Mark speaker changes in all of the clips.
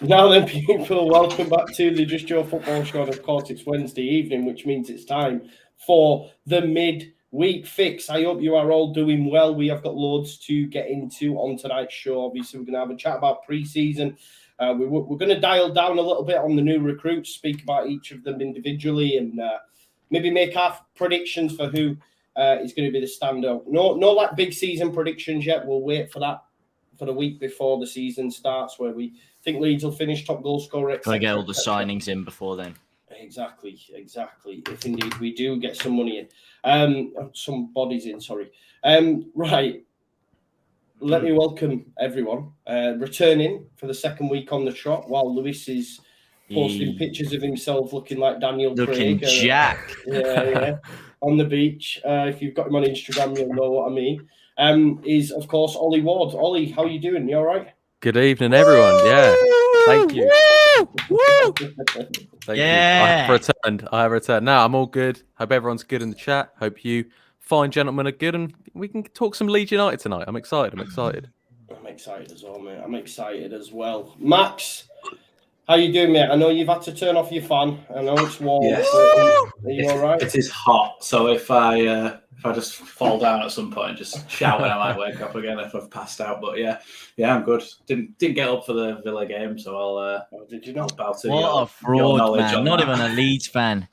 Speaker 1: Now then, people, welcome back to the Just Joe Football Show. And of course, it's Wednesday evening, which means it's time for the mid-week fix. I hope you are all doing well. We have got loads to get into on tonight's show. Obviously, we're going to have a chat about pre-season. We're going to dial down a little bit on the new recruits, speak about each of them individually, and maybe make our predictions for who is going to be the standout. No, like big season predictions yet. We'll wait for that for the week before the season starts, where we think Leeds will finish top goal scorer.
Speaker 2: Can I get all the signings in before then?
Speaker 1: Exactly. If indeed we do get some money in, some bodies in. Sorry. Right. Let me welcome everyone returning for the second week on the trot, while Lewis is posting pictures of himself looking like Daniel Craig.
Speaker 2: Jack.
Speaker 1: Yeah, on the beach. If you've got him on Instagram, you'll know what I mean. Is of course Ollie Ward. Ollie, how are you doing? You all right?
Speaker 3: Good evening, everyone. Yeah, thank you. Thank you. I have returned. Now I'm all good. Hope everyone's good in the chat. Hope you fine gentlemen are good, and we can talk some Leeds United tonight. I'm excited.
Speaker 1: I'm excited as well, mate. I'm excited as well. Max, how you doing, mate? I know you've had to turn off your fan. I know it's warm.
Speaker 4: Yes.
Speaker 1: Are you all right?
Speaker 4: It is hot, so if I just fall down at some point, just shout and I might wake up again if I've passed out. But yeah, I'm good. Didn't get up for the Villa game, so I'll.
Speaker 1: Did you not?
Speaker 2: What a fraud, man! Not even a Leeds fan.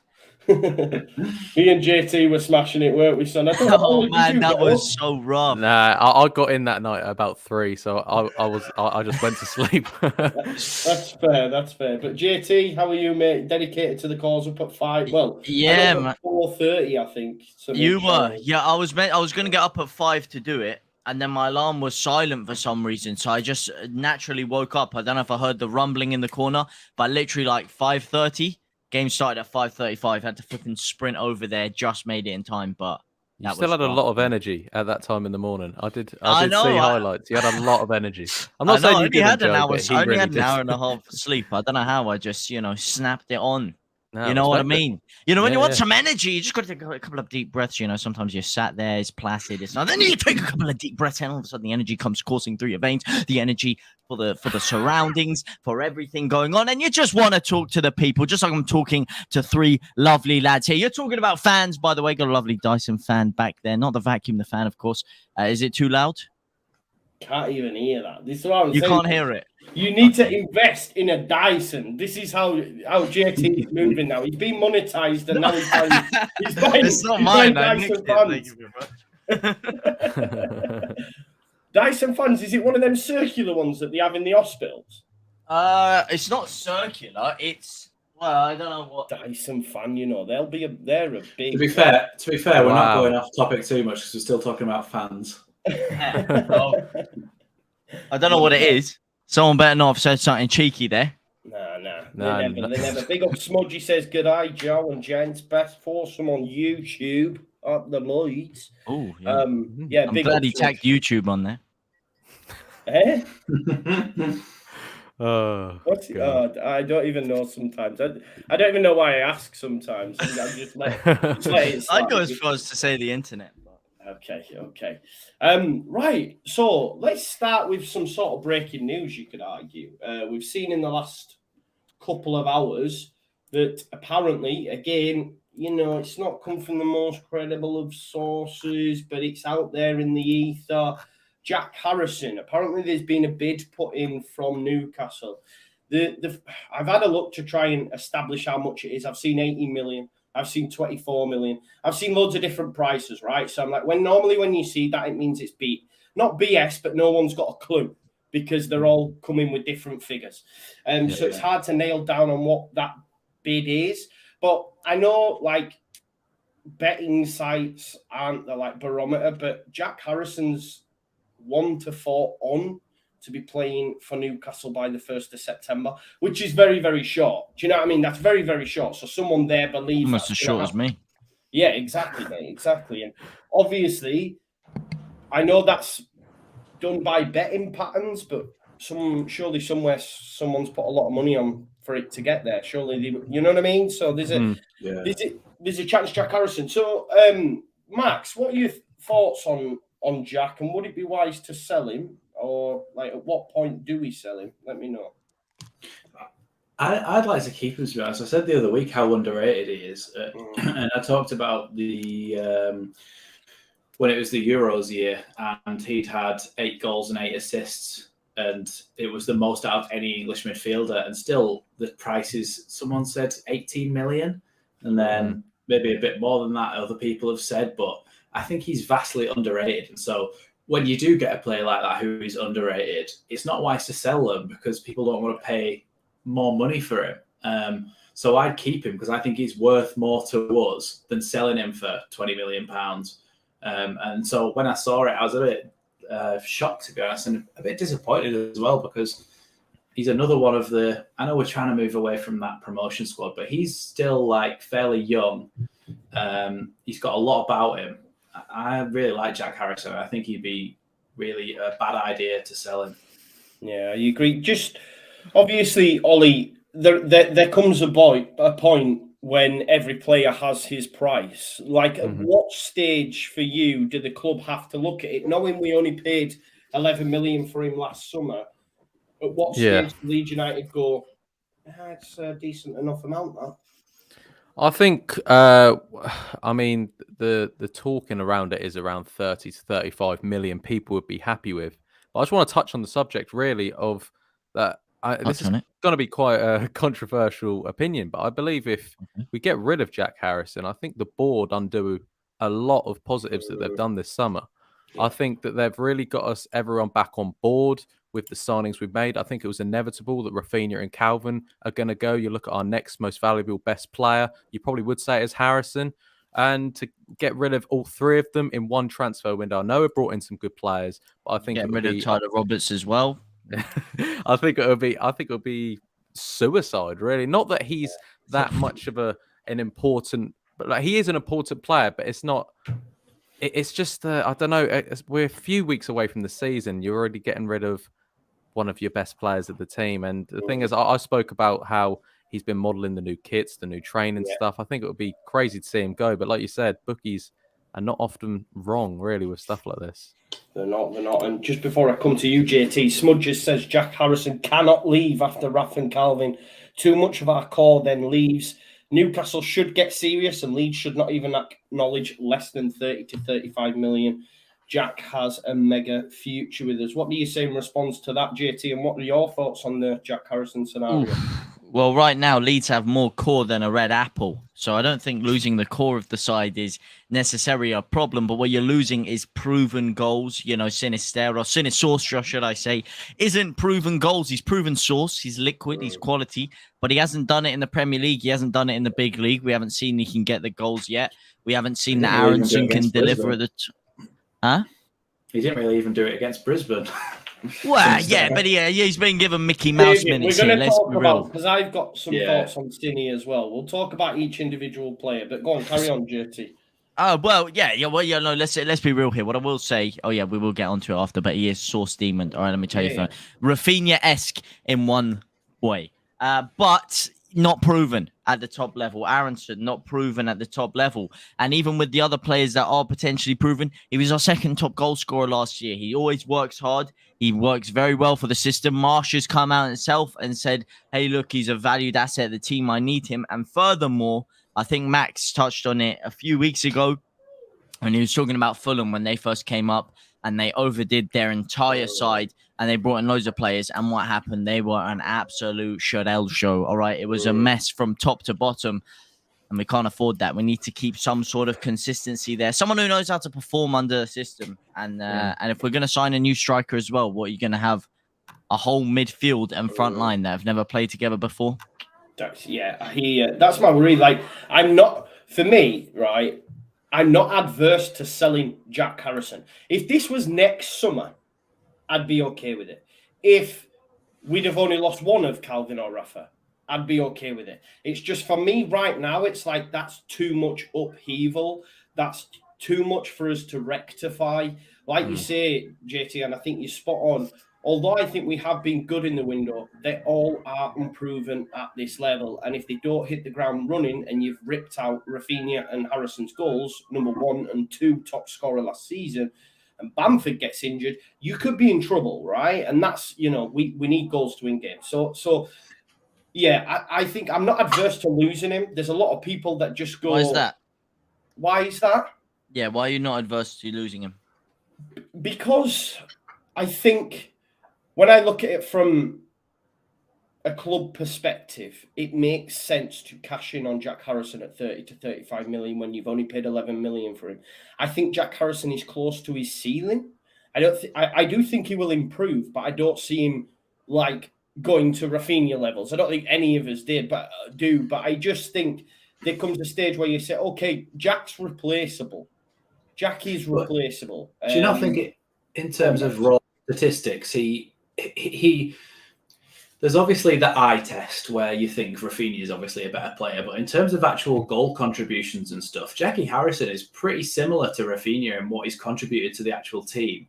Speaker 1: Me and JT were smashing it, weren't we, son?
Speaker 2: Oh man, that was so rough.
Speaker 3: Nah, I got in that night at about 3, so I just went to sleep.
Speaker 1: That's fair. But JT, how are you, mate? Dedicated to the cause up at 5. Well,
Speaker 2: yeah, man.
Speaker 1: 4:30, I think.
Speaker 2: You were, yeah. I was going to get up at 5 to do it, and then my alarm was silent for some reason, so I just naturally woke up. I don't know if I heard the rumbling in the corner, but literally like 5:30. Game started at 5:35. Had to flipping sprint over there. Just made it in time, but
Speaker 3: you still had a lot of energy at that time in the morning. I did see highlights. You had a lot of energy. I'm not saying you didn't, Joe, but
Speaker 2: I only had an hour and a half sleep. I don't know how. I just snapped it on. No, you know what I mean? When you want some energy, you just got to take a couple of deep breaths. Sometimes you're sat there, it's placid, it's not. Then you take a couple of deep breaths, and all of a sudden the energy comes coursing through your veins. The energy for the surroundings, for everything going on, and you just want to talk to the people, just like I'm talking to 3 lovely lads here. You're talking about fans, by the way. Got a lovely Dyson fan back there, not the vacuum, the fan, of course. Is it too loud?
Speaker 1: Can't even hear that. This is what I'm
Speaker 2: saying.
Speaker 1: You
Speaker 2: can't hear it.
Speaker 1: You need to invest in a Dyson. This is how JT is moving now. He's been monetized, and now he's buying
Speaker 2: it's not mine.
Speaker 1: Dyson fans. Dyson fans, is it one of them circular ones that they have in the hospitals?
Speaker 2: It's not circular. It's I don't know what
Speaker 1: Dyson fan. They're a big.
Speaker 4: To be fair, we're not going off topic too much because we're still talking about fans.
Speaker 2: I don't know what it is. Someone better not have said something cheeky there.
Speaker 1: Nah. They never. Big up Smudgy says, good eye, Joe and gents. Best foursome on YouTube at the Leeds.
Speaker 2: Oh, yeah.
Speaker 1: Yeah,
Speaker 2: I'm glad he tagged YouTube on there.
Speaker 1: Eh?
Speaker 3: I
Speaker 1: don't even know sometimes. I don't even know why I ask sometimes. I'm just let it slide.
Speaker 2: I'd go as far as to say the internet.
Speaker 1: Okay. Right. So let's start with some sort of breaking news, you could argue. We've seen in the last couple of hours that apparently, again, it's not come from the most credible of sources, but it's out there in the ether. Jack Harrison. Apparently, there's been a bid put in from Newcastle. I've had a look to try and establish how much it is. I've seen 80 million. I've seen 24 million. I've seen loads of different prices, right? So I'm like, when you see that, it means it's not BS, but no one's got a clue because they're all coming with different figures. So it's hard to nail down on what that bid is. But I know, betting sites aren't the barometer, but Jack Harrison's 1 to 4 on to be playing for Newcastle by the 1st of September, which is very, very short. Do you know what I mean? That's very, very short. So someone there believes
Speaker 2: almost as short as me.
Speaker 1: Yeah, exactly, mate. Exactly. And obviously, I know that's done by betting patterns, but surely somewhere someone's put a lot of money on for it to get there. Surely, you know what I mean? So there's a chance, Jack Harrison. So, Max, what are your thoughts on Jack, and would it be wise to sell him? Or at what point do we sell him? Let me know.
Speaker 4: I'd like to keep him, to be honest. I said the other week how underrated he is. And I talked about when it was the Euros year, and he'd had 8 goals and 8 assists, and it was the most out of any English midfielder. And still, the price is, someone said 18 million, and then maybe a bit more than that, other people have said. But I think he's vastly underrated. And so when you do get a player like that who is underrated, it's not wise to sell them because people don't want to pay more money for him. So I'd keep him because I think he's worth more to us than selling him for £20 million. And so when I saw it, I was a bit shocked, to be honest, and a bit disappointed as well, because he's another one of the... I know we're trying to move away from that promotion squad, but he's still like fairly young. He's got a lot about him. I really like Jack Harrison. I think he'd be really a bad idea to sell him.
Speaker 1: Yeah, you agree. Just obviously, Ollie, there comes a point when every player has his price. Like, at what stage for you do the club have to look at it? Knowing we only paid 11 million for him last summer, at what stage does Leeds United go, it's a decent enough amount, that?
Speaker 3: I think, I mean, the talking around it is around 30 to 35 million people would be happy with. But I just want to touch on the subject, really, of that. This is going to be quite a controversial opinion, but I believe if we get rid of Jack Harrison, I think the board undo a lot of positives that they've done this summer. I think that they've really got everyone back on board with the signings we've made. I think it was inevitable that Rafinha and Calvin are going to go. You look at our next most valuable, best player, you probably would say is Harrison. And to get rid of all 3 of them in one transfer window, I know it brought in some good players, but I think
Speaker 2: get rid of Tyler Roberts as well.
Speaker 3: I think it'll be suicide, really. Not that he's that much of an important, but like, he is an important player, but it's not. It's just I don't know. We're a few weeks away from the season. You're already getting rid of one of your best players of the team, and the thing is, I spoke about how he's been modelling the new kits, the new training stuff. I think it would be crazy to see him go, but like you said, bookies are not often wrong, really, with stuff like this.
Speaker 1: They're not. And just before I come to you, JT, Smudges says Jack Harrison cannot leave after Raf and Calvin. Too much of our core then leaves. Newcastle should get serious, and Leeds should not even acknowledge less than 30 to 35 million. Jack has a mega future with us. What do you say in response to that, JT? And what are your thoughts on the Jack Harrison scenario?
Speaker 2: Well, right now, Leeds have more core than a red apple. So I don't think losing the core of the side is necessarily a problem. But what you're losing is proven goals. You know, Sinisterra, should I say, isn't proven goals. He's proven sauce. He's liquid. He's quality. But he hasn't done it in the Premier League. He hasn't done it in the big league. We haven't seen he can get the goals yet. We haven't seen that Aronson can deliver at the... Huh?
Speaker 4: He didn't really even do it against Brisbane.
Speaker 2: Well, yeah, but he's been given Mickey Mouse minutes here. Let's be real.
Speaker 1: Because I've got some thoughts on Stinny as well. We'll talk about each individual player, but go on, carry on, JT.
Speaker 2: Oh, well, no, let's be real here. What I will say, we will get onto it after, but he is Sauce Demon. All right, let me tell you something. Rafinha-esque in one way, but not proven at the top level. Aronson, not proven at the top level. And even with the other players that are potentially proven, he was our second top goal scorer last year. He always works hard. He works very well for the system. Marsh has come out himself and said, hey, look, he's a valued asset of the team. I need him. And furthermore, I think Max touched on it a few weeks ago when he was talking about Fulham when they first came up and they overdid their entire side and they brought in loads of players. And what happened? They were an absolute Shadell show. All right. It was a mess from top to bottom. And we can't afford that. We need to keep some sort of consistency there. Someone who knows how to perform under the system. And if we're going to sign a new striker as well, what are you going to have? A whole midfield and front line that have never played together before?
Speaker 1: That's my worry. Like, I'm not adverse to selling Jack Harrison. If this was next summer, I'd be okay with it. If we'd have only lost one of Calvin or Rafa, I'd be okay with it. It's just, for me right now, it's like that's too much upheaval. That's too much for us to rectify. Like you say, JT, and I think you're spot on. Although I think we have been good in the window, they all are unproven at this level. And if they don't hit the ground running and you've ripped out Rafinha and Harrison's goals, number 1 and 2 top scorer last season, and Bamford gets injured, you could be in trouble, right? And that's, we need goals to win games. So Yeah, I think I'm not adverse to losing him. There's a lot of people that just go,
Speaker 2: Why is that?
Speaker 1: Why is that?
Speaker 2: Yeah, why are you not adverse to losing him?
Speaker 1: Because I think when I look at it from a club perspective, it makes sense to cash in on Jack Harrison at 30 to 35 million when you've only paid 11 million for him. I think Jack Harrison is close to his ceiling. I do think he will improve, but I don't see him like going to Rafinha levels. I don't think any of us but I just think there comes a stage where you say, okay, Jack's replaceable. Jack is replaceable.
Speaker 4: Do you not think in terms of raw statistics, he there's obviously the eye test where you think Rafinha is obviously a better player, but in terms of actual goal contributions and stuff, Jackie Harrison is pretty similar to Rafinha in what he's contributed to the actual team.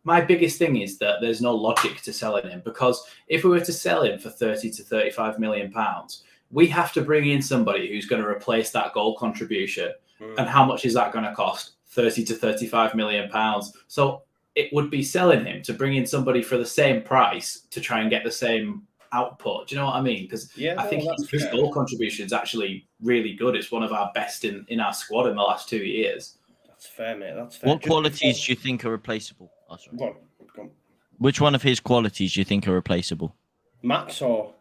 Speaker 4: My biggest thing is that there's no logic to selling him, because if we were to sell him for 30 to 35 million pounds, we have to bring in somebody who's going to replace that goal contribution. And how much is that going to cost? 30 to 35 million pounds. So it would be selling him to bring in somebody for the same price to try and get the same output. Do you know what I mean? Because I think his goal contribution is actually really good. It's one of our best in our squad in the last 2 years.
Speaker 1: That's fair, mate. That's fair.
Speaker 2: What qualities do you think are replaceable? Oh, sorry.
Speaker 1: Go on.
Speaker 2: Which one of his qualities do you think are replaceable?
Speaker 1: Max or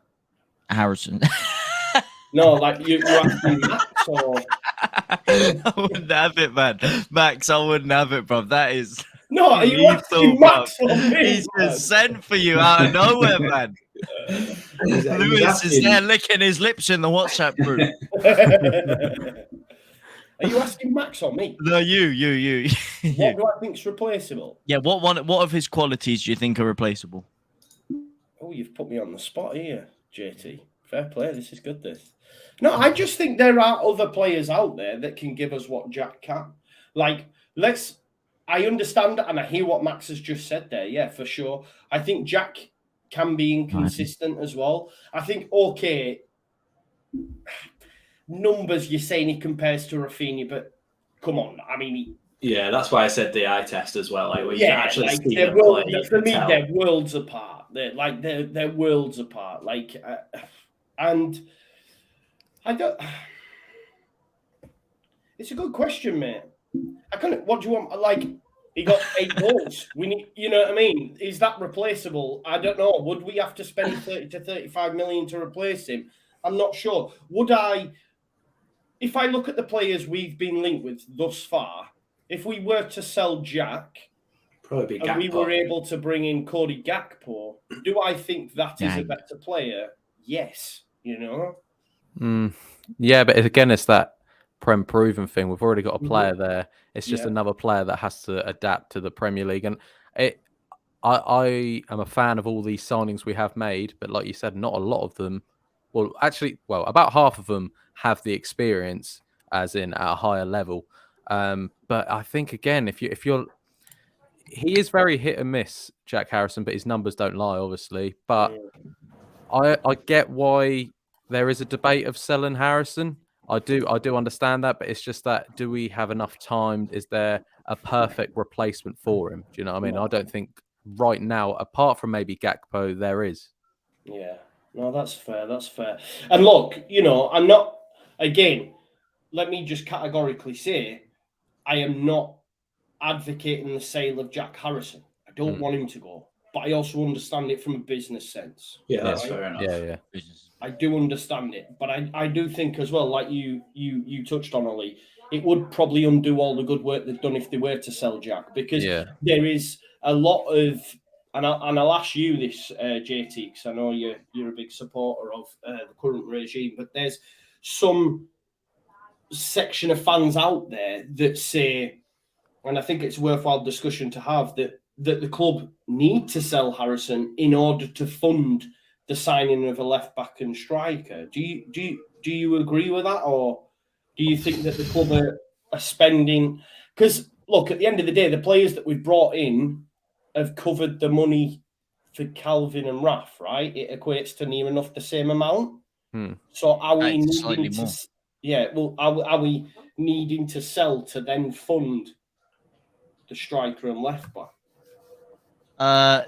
Speaker 2: Harrison?
Speaker 1: No, like you asking Max or...
Speaker 2: I wouldn't have it, man. Max, I wouldn't have it, bro. That is...
Speaker 1: No, are you asking Max or me?
Speaker 2: He's just sent for you out of nowhere, man. Lewis is there licking his lips in the WhatsApp group.
Speaker 1: Are you asking Max or me?
Speaker 2: No, you.
Speaker 1: What do I think's replaceable?
Speaker 2: Yeah, what of his qualities do you think are replaceable?
Speaker 1: Oh, you've put me on the spot here, JT. Fair play. This is good, this. No, I just think there are other players out there that can give us what Jack can. Like, I understand and I hear what Max has just said there. Yeah, for sure. I think Jack can be inconsistent as well. I think, okay, numbers, you're saying he compares to Rafinha, but come on. I mean,
Speaker 4: yeah, that's why I said the eye test as well. Like, where you can actually see
Speaker 1: them play, for me, they're worlds apart. They're worlds apart. Like, and I don't. It's a good question, mate. What do you want? Like, he got 8 goals. We need, you know what I mean? Is that replaceable? I don't know. Would we have to spend 30 to 35 million to replace him? I'm not sure. Would I? If I look at the players we've been linked with thus far, if we were to sell Jack,
Speaker 4: probably
Speaker 1: and we were able to bring in Cody Gakpo, do I think that is a better player? Yes. You know?
Speaker 3: Yeah, but again, it's that Prem proven thing. We've already got a player there. It's just another player that has to adapt to the Premier League. And I am a fan of all these signings we have made, but like you said, not a lot of them. Well, actually, about half of them have the experience, as in at a higher level. But I think again, if you're, he is very hit and miss, Jack Harrison, but his numbers don't lie, obviously. But I get why there is a debate of selling Harrison. I do understand that, but it's just that, do we have enough time? Is there a perfect replacement for him? Do you know what I mean? I don't think right now, apart from maybe Gakpo, there is.
Speaker 1: Yeah. No, that's fair. That's fair. And look, you know, I'm not, again, let me just categorically say, I am not advocating the sale of Jack Harrison. I don't want him to go, but I also understand it from a business sense.
Speaker 4: Yeah, that's fair enough.
Speaker 3: Yeah.
Speaker 1: I do understand it, but I do think as well, like you touched on, Ollie, it would probably undo all the good work they've done if they were to sell Jack, because there is a lot of, and I'll ask you this, JT, because I know you're a big supporter of the current regime, but there's some section of fans out there that say, and I think it's a worthwhile discussion to have, that the club need to sell Harrison in order to fund the signing of a left back and striker. Do you agree with that, or do you think that the club are spending? Because look, at the end of the day, the players that we've brought in have covered the money for Calvin and Raf, right? It equates to near enough the same amount. So are we needing to? More. Yeah, well, are we needing to sell to then fund the striker and left back?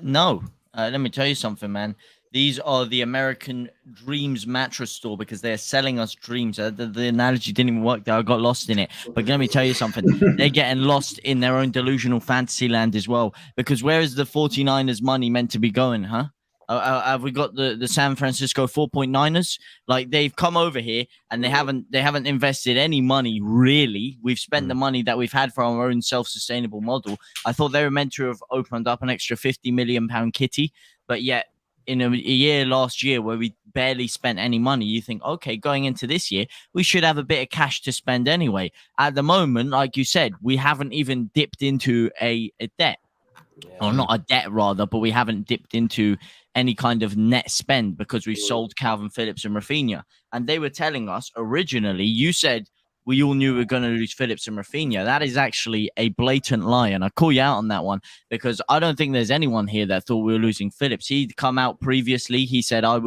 Speaker 2: No. Let me tell you something, man. these are the American Dreams mattress store because they're selling us dreams. The analogy didn't even work there. I got lost in it. But let me tell you something. They're getting lost in their own delusional fantasy land as well. Because where is the 49ers money meant to be going, huh? Have we got the San Francisco 4.9ers? Like, they've come over here and they haven't invested any money, really. We've spent the money that we've had for our own self-sustainable model. I thought they were meant to have opened up an extra £50 million kitty, but yet in a year last year where we barely spent any money, you think, okay, going into this year, we should have a bit of cash to spend anyway. At the moment, like you said, we haven't even dipped into a debt. Or not a debt, rather, but we haven't dipped into any kind of net spend because we've sold Calvin Phillips and Rafinha. And they were telling us originally, you said we all knew we were going to lose Phillips and Rafinha. That is actually a blatant lie. And I call you out on that one because I don't think there's anyone here that thought we were losing Phillips. He'd come out previously. He said, I'm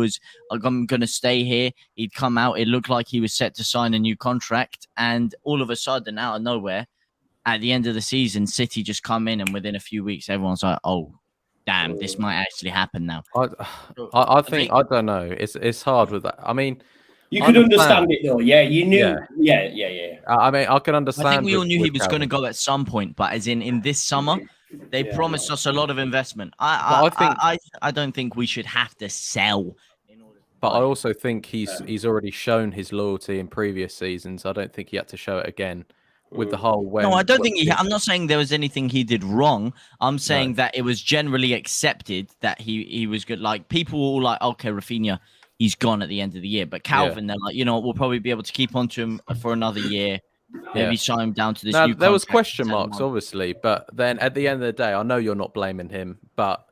Speaker 2: going to stay here. He'd come out. It looked like he was set to sign a new contract. And all of a sudden, out of nowhere, at the end of the season, City just come in and within a few weeks, everyone's like, oh, damn, this might actually happen now.
Speaker 3: I think, I don't know. It's hard with that. I mean,
Speaker 1: you could understand it though. Yeah, you knew. Yeah.
Speaker 3: I mean, I can understand.
Speaker 2: I think we all knew he was going to go at some point, but as in this summer, they promised us a lot of investment. I don't think we should have to sell.
Speaker 3: But I also think he's already shown his loyalty in previous seasons. I don't think he had to show it again. With the whole
Speaker 2: no, I don't think I'm not saying there was anything he did wrong. I'm saying that it was generally accepted that he was good. Like, people were all like, okay, Rafinha, he's gone at the end of the year. But Calvin, they're like, we'll probably be able to keep on to him for another year. Maybe sign him down to this new contract.
Speaker 3: There was question marks, obviously, but then at the end of the day, I know you're not blaming him, but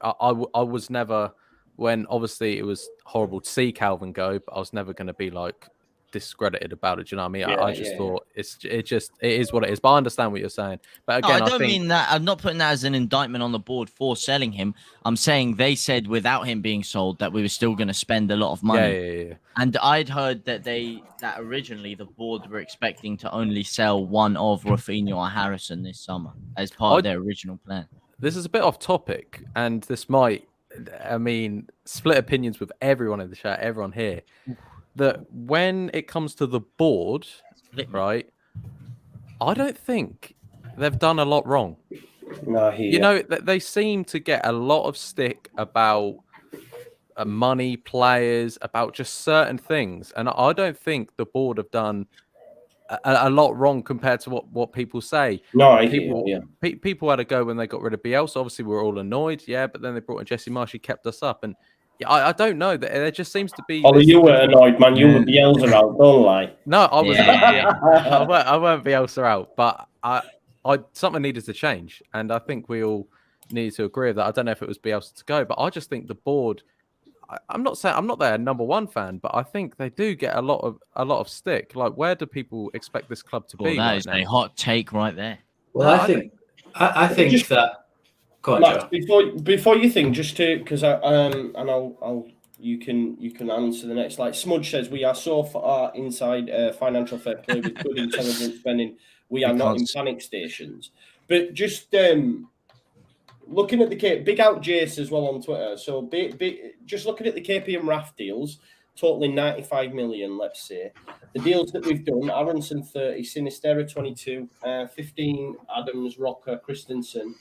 Speaker 3: I was never, when obviously it was horrible to see Calvin go, but I was never going to be like discredited about it. Do you know what I mean? I just thought it is what it is. But I understand what you're saying. But again,
Speaker 2: I don't mean that. I'm not putting that as an indictment on the board for selling him. I'm saying they said without him being sold that we were still going to spend a lot of money.
Speaker 3: Yeah.
Speaker 2: And I'd heard that originally the board were expecting to only sell one of Rafinha or Harrison this summer as part of their original plan.
Speaker 3: This is a bit off topic, and this might, split opinions with everyone in the chat, everyone here. That when it comes to the board, right, I don't think they've done a lot wrong.
Speaker 1: No,
Speaker 3: they seem to get a lot of stick about money, players, about just certain things. And I don't think the board have done a lot wrong compared to what people say.
Speaker 1: No,
Speaker 3: people had a go when they got rid of Bielsa. Obviously, we were all annoyed, but then they brought in Jesse Marsh. He kept us up. And I don't know. There just seems to be.
Speaker 1: Oh, you were annoyed, man. You were Bielsa out, don't lie.
Speaker 3: No, I was. I weren't Bielsa out, but something needed to change, and I think we all needed to agree with that. I don't know if it was Bielsa to go, but I just think the board. I'm not their number one fan, but I think they do get a lot of stick. Like, where do people expect this club to be?
Speaker 2: That is a hot take right there.
Speaker 4: Well, I think that. Go on,
Speaker 1: Max, before you think, just to because you can answer the next. Like Smudge says, we are so far inside financial fair play with good intelligent spending. We are not in panic stations. But just looking at the big out Jace as well on Twitter. So just looking at the KP and RAF deals, totaling 95 million, let's say. The deals that we've done: Aronson 30, Sinistera 22, 15 Adams, Rocker, Christensen.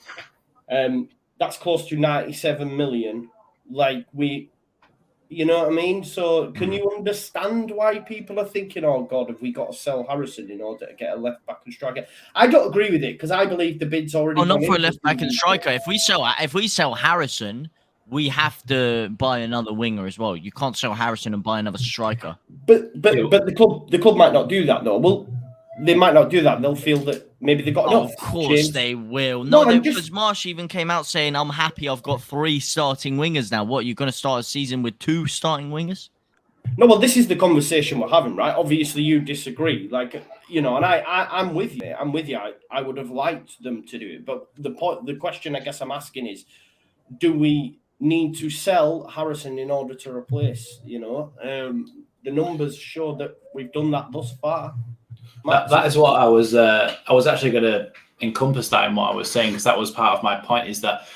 Speaker 1: That's close to 97 million. Like, you know what I mean? So can you understand why people are thinking, oh God, have we got to sell Harrison in order to get a left back and striker? I don't agree with it because I believe the bid's already.
Speaker 2: Oh, not for a left back and striker. If we sell Harrison, we have to buy another winger as well. You can't sell Harrison and buy another striker.
Speaker 1: But the club might not do that though. Well, they might not do that. They'll feel that maybe they've got enough.
Speaker 2: Of course they will. No, because Marsh even came out saying, I'm happy I've got 3 starting wingers now. What, you're going to start a season with 2 starting wingers?
Speaker 1: No, well, this is the conversation we're having, right? Obviously, you disagree. Like, and I'm with you. I'm with you. I would have liked them to do it. But the question I guess I'm asking is, do we need to sell Harrison in order to replace, the numbers show that we've done that thus far.
Speaker 4: That is what I was actually going to encompass that in what I was saying, because that was part of my point, is that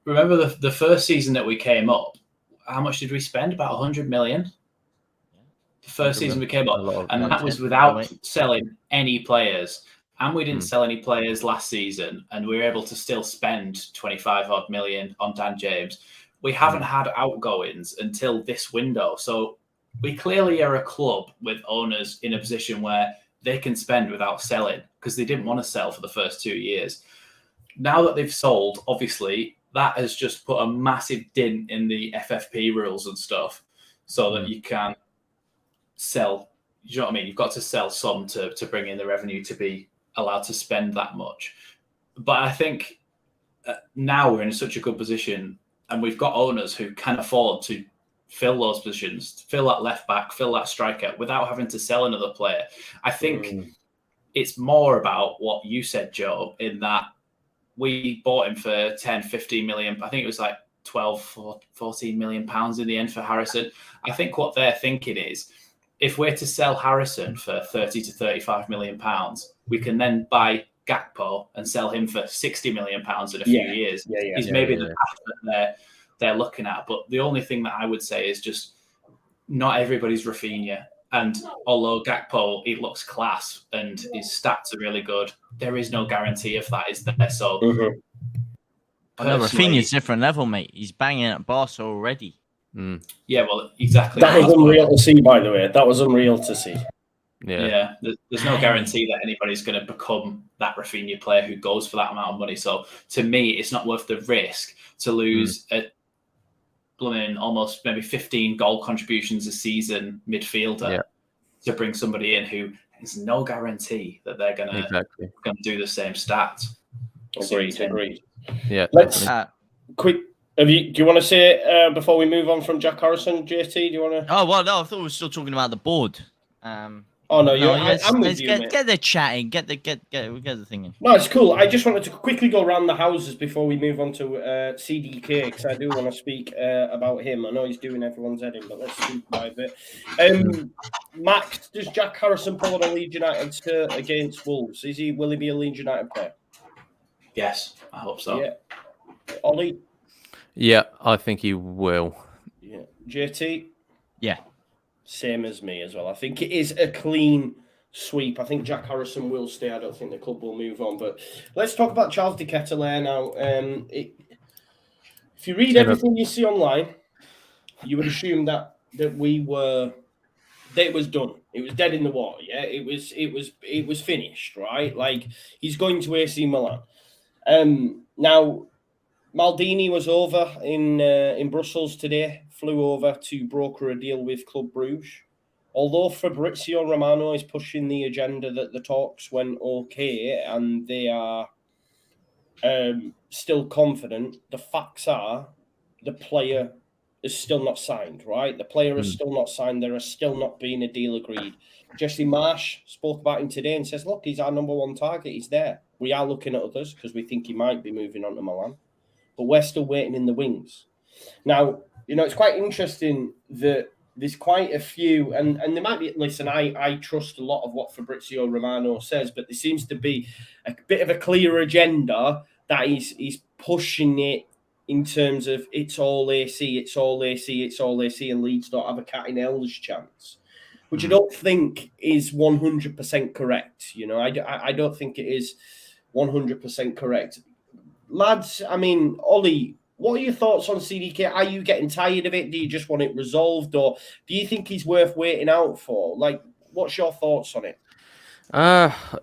Speaker 4: remember the first season that we came up, how much did we spend? About 100 million. The first season we came up,
Speaker 3: lot
Speaker 4: and
Speaker 3: of-
Speaker 4: that was without selling any players. And we didn't sell any players last season, and we were able to still spend 25 odd million on Dan James. We haven't had outgoings until this window. So we clearly are a club with owners in a position where they can spend without selling, because they didn't want to sell for the first 2 years. Now that they've sold, obviously, that has just put a massive dent in the FFP rules and stuff, so that you can sell. You know what I mean? You've got to sell some to bring in the revenue to be allowed to spend that much. But I think now we're in such a good position, and we've got owners who can afford to fill those positions, fill that left back, fill that striker without having to sell another player. I think it's more about what you said, Joe, in that we bought him for 10, 15 million. I think it was like 12, 14 million pounds in the end for Harrison. I think what they're thinking is, if we're to sell Harrison for 30 to 35 million pounds, we can then buy Gakpo and sell him for 60 million pounds in a few years. Is maybe the path that they're looking at. But the only thing that I would say is just not everybody's Rafinha. And although Gakpo, it looks class and his stats are really good, there is no guarantee if that is there. So,
Speaker 2: I know Rafinha's different level, mate. He's banging at Barca already.
Speaker 4: Yeah, well, exactly.
Speaker 1: That was unreal to see, by the way. That was unreal to see.
Speaker 4: Yeah. There's no guarantee that anybody's going to become that Rafinha player who goes for that amount of money. So, to me, it's not worth the risk to lose a blooming almost maybe 15 goal contributions a season midfielder to bring somebody in who has no guarantee that they're going to do the same stats.
Speaker 1: Agreed.
Speaker 3: Yeah.
Speaker 1: Let's quick. Do you want to say it before we move on from Jack Harrison, JT? Do you want to?
Speaker 2: Oh well, no. I thought we were still talking about the board.
Speaker 1: Oh no,
Speaker 2: I'm
Speaker 1: with you, mate.
Speaker 2: Get the chatting. Get the thing in.
Speaker 1: No, it's cool. I just wanted to quickly go around the houses before we move on to CDK, because I do want to speak about him. I know he's doing everyone's head in, but let's speak about it. Max, does Jack Harrison pull on a Leeds United skirt against Wolves? Will he be a Leeds United player?
Speaker 4: Yes, I hope so.
Speaker 1: Yeah. Ollie?
Speaker 3: Yeah, I think he will.
Speaker 1: Yeah. JT?
Speaker 2: Yeah.
Speaker 1: Same as me as well. I think it is a clean sweep. I think Jack Harrison will stay. I don't think the club will move on. But let's talk about Charles de Ketelaere now. If you read everything you see online, you would assume that it was done. It was dead in the water. Yeah, it was finished. Right, like he's going to AC Milan. Now, Maldini was over in Brussels today, flew over to broker a deal with Club Brugge. Although Fabrizio Romano is pushing the agenda that the talks went okay and they are still confident, the facts are the player is still not signed, right? The player is still not signed. There has still not been a deal agreed. Jesse Marsh spoke about him today and says, look, he's our number one target. He's there. We are looking at others because we think he might be moving on to Milan. But we're still waiting in the wings. Now, it's quite interesting that there's quite a few, and there might be, listen, I trust a lot of what Fabrizio Romano says, but there seems to be a bit of a clear agenda that he's pushing it in terms of it's all AC, and Leeds don't have a cat in hell's chance, which I don't think is 100% correct. I don't think it is 100% correct. Lads, I mean, Ollie, what are your thoughts on CDK? Are you getting tired of it? Do you just want it resolved? Or do you think he's worth waiting out for? Like, what's your thoughts on it?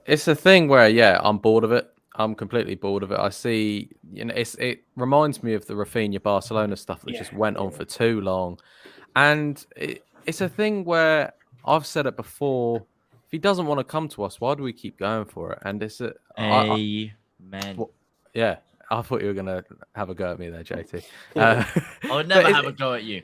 Speaker 3: It's a thing where, I'm bored of it. I'm completely bored of it. I see, it reminds me of the Rafinha Barcelona stuff that just went on for too long. And it's a thing where I've said it before. If he doesn't want to come to us, why do we keep going for it? And it's a...
Speaker 2: Amen.
Speaker 3: Yeah. I thought you were going to have a go at me there, JT.
Speaker 2: I would never have a go at you.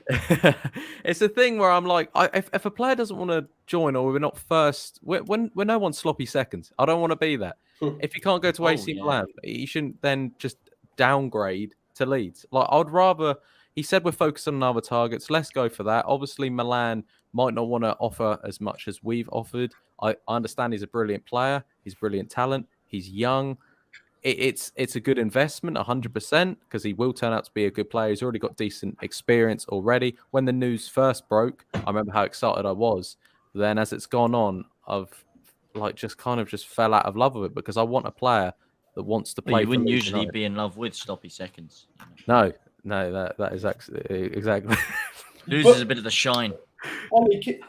Speaker 3: It's a thing where I'm like, if a player doesn't want to join or we're not first, we're no one's sloppy seconds. I don't want to be that. If he can't go to AC Milan, he shouldn't then just downgrade to Leeds. Like, I'd rather, he said we're focused on other targets. Let's go for that. Obviously, Milan might not want to offer as much as we've offered. I understand he's a brilliant player. He's brilliant talent. He's young. it's a good investment, 100%, because he will turn out to be a good player. He's already got decent experience already. When the news first broke, I remember how excited I was. Then as it's gone on, I've just fell out of love with it because I want a player that wants to
Speaker 2: Well,
Speaker 3: play
Speaker 2: you
Speaker 3: for
Speaker 2: wouldn't
Speaker 3: Leeds
Speaker 2: usually
Speaker 3: United.
Speaker 2: be in love with sloppy seconds. You know?
Speaker 3: No, that is exactly.
Speaker 2: Loses a bit of the shine.
Speaker 1: Ollie,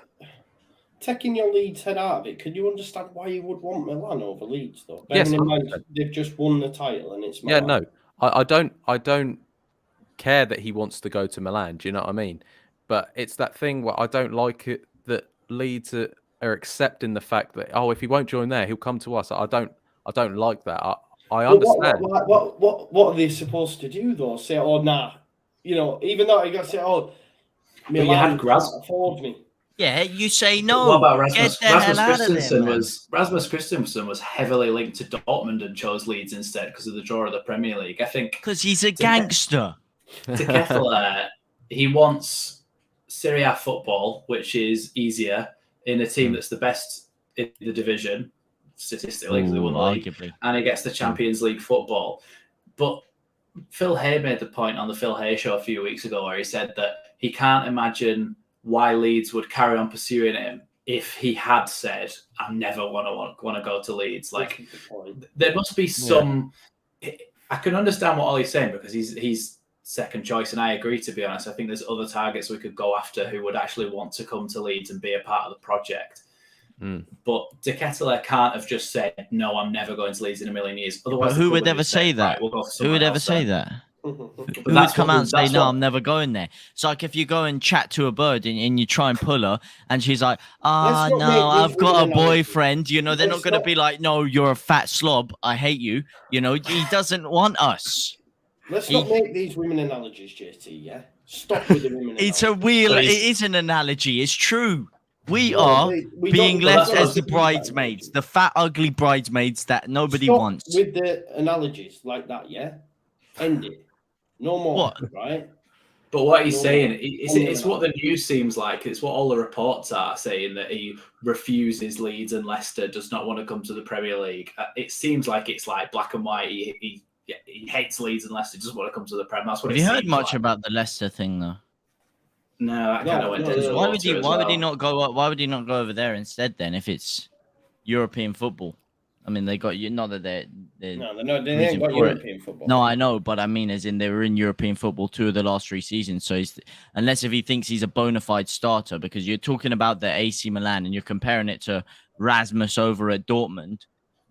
Speaker 1: taking your Leeds head out of it, can you understand why you would want Milan over Leeds, though?
Speaker 3: Yes,
Speaker 1: Bearing in mind
Speaker 3: 100%.
Speaker 1: they've just won the title and it's
Speaker 3: Yeah,
Speaker 1: Milan.
Speaker 3: no, I don't care that he wants to go to Milan. Do you know what I mean? But it's that thing where I don't like it that Leeds are accepting the fact that if he won't join there, he'll come to us. I don't like that. I understand.
Speaker 1: What are they supposed to do though? Say, oh nah, even though you got to say, oh, Milan can't afford me.
Speaker 2: Yeah, you say no.
Speaker 4: What about Rasmus?
Speaker 2: Get the hell out of there, man.
Speaker 4: Rasmus Christensen was heavily linked to Dortmund and chose Leeds instead because of the draw of the Premier League. I think
Speaker 2: because he's a gangster.
Speaker 4: De Ketelaere, he wants Serie A football, which is easier in a team that's the best in the division statistically because they won the league, and he gets the Champions League football. But Phil Hay made the point on the Phil Hay show a few weeks ago where he said that he can't imagine why Leeds would carry on pursuing him if he had said, "I never want to go to Leeds." Like there must be some. Yeah. I can understand what Ollie's saying because he's second choice, and I agree. To be honest, I think there's other targets we could go after who would actually want to come to Leeds and be a part of the project. But De Ketelaere can't have just said, "No, I'm never going to Leeds in a million years." Otherwise,
Speaker 2: who would ever say that? Who would ever say that? Who would come out and say, "No, I'm never going there"? It's like if you go and chat to a bird and you try and pull her, and she's like, no, I've got a boyfriend." They're not going to be like, "No, you're a fat slob. I hate you." He doesn't want us.
Speaker 1: Let's not make these women analogies, JT. Yeah, stop with the women.
Speaker 2: It's a wheel. It is an analogy. It's true. We are being left as the bridesmaids, the fat, ugly bridesmaids that nobody wants.
Speaker 1: With the analogies like that, yeah? End it. No more,
Speaker 2: what?
Speaker 1: Right?
Speaker 4: But what he's saying, it's what the news seems like. It's what all the reports are saying, that he refuses Leeds and Leicester, does not want to come to the Premier League. It seems like it's like black and white. He hates Leeds and Leicester, doesn't want to come to the Premier. That's what.
Speaker 2: Have you heard much about the Leicester thing, though?
Speaker 4: No, I kind of went into
Speaker 2: why would he not go? Why would he not go over there instead? Then, if it's European football, I mean, they got you. Not that they
Speaker 1: ain't got European football.
Speaker 2: No, I know, but I mean, as in they were in European football 2 of the last 3 seasons. So unless if he thinks he's a bona fide starter, because you're talking about the AC Milan and you're comparing it to Rasmus over at Dortmund.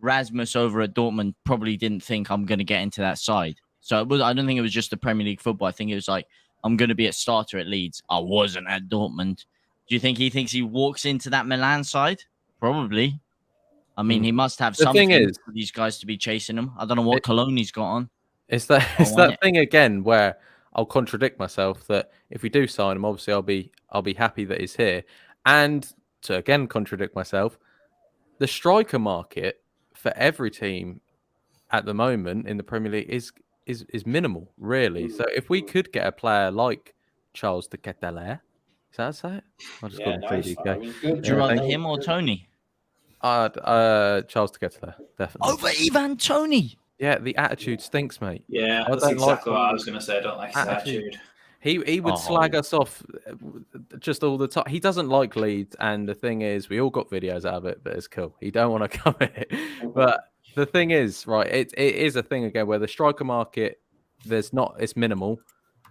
Speaker 2: Rasmus over at Dortmund probably didn't think I'm going to get into that side. So I don't think it was just the Premier League football. I think it was like, I'm going to be a starter at Leeds. I wasn't at Dortmund. Do you think he thinks he walks into that Milan side? Probably. I mean, he must have something for these guys to be chasing him. I don't know what cologne he's got on.
Speaker 3: It's that thing again where I'll contradict myself that if we do sign him, obviously I'll be happy that he's here. And to again contradict myself, the striker market for every team at the moment in the Premier League is minimal, really. So if we could get a player like Charles de Ketelaere, is that say it? I'll just call him CDK.
Speaker 2: Do you rather him or Tony?
Speaker 3: Charles de Ketelaere, definitely.
Speaker 2: Over Ivan Tony?
Speaker 3: Yeah, the attitude stinks, mate.
Speaker 4: Yeah, that's exactly what I was going to say. I don't like his attitude.
Speaker 3: He would slag us off just all the time. He doesn't like Leeds, and the thing is, we all got videos out of it, but it's cool. He don't want to come in. But the thing is, right, it is a thing again where the striker market, it's minimal.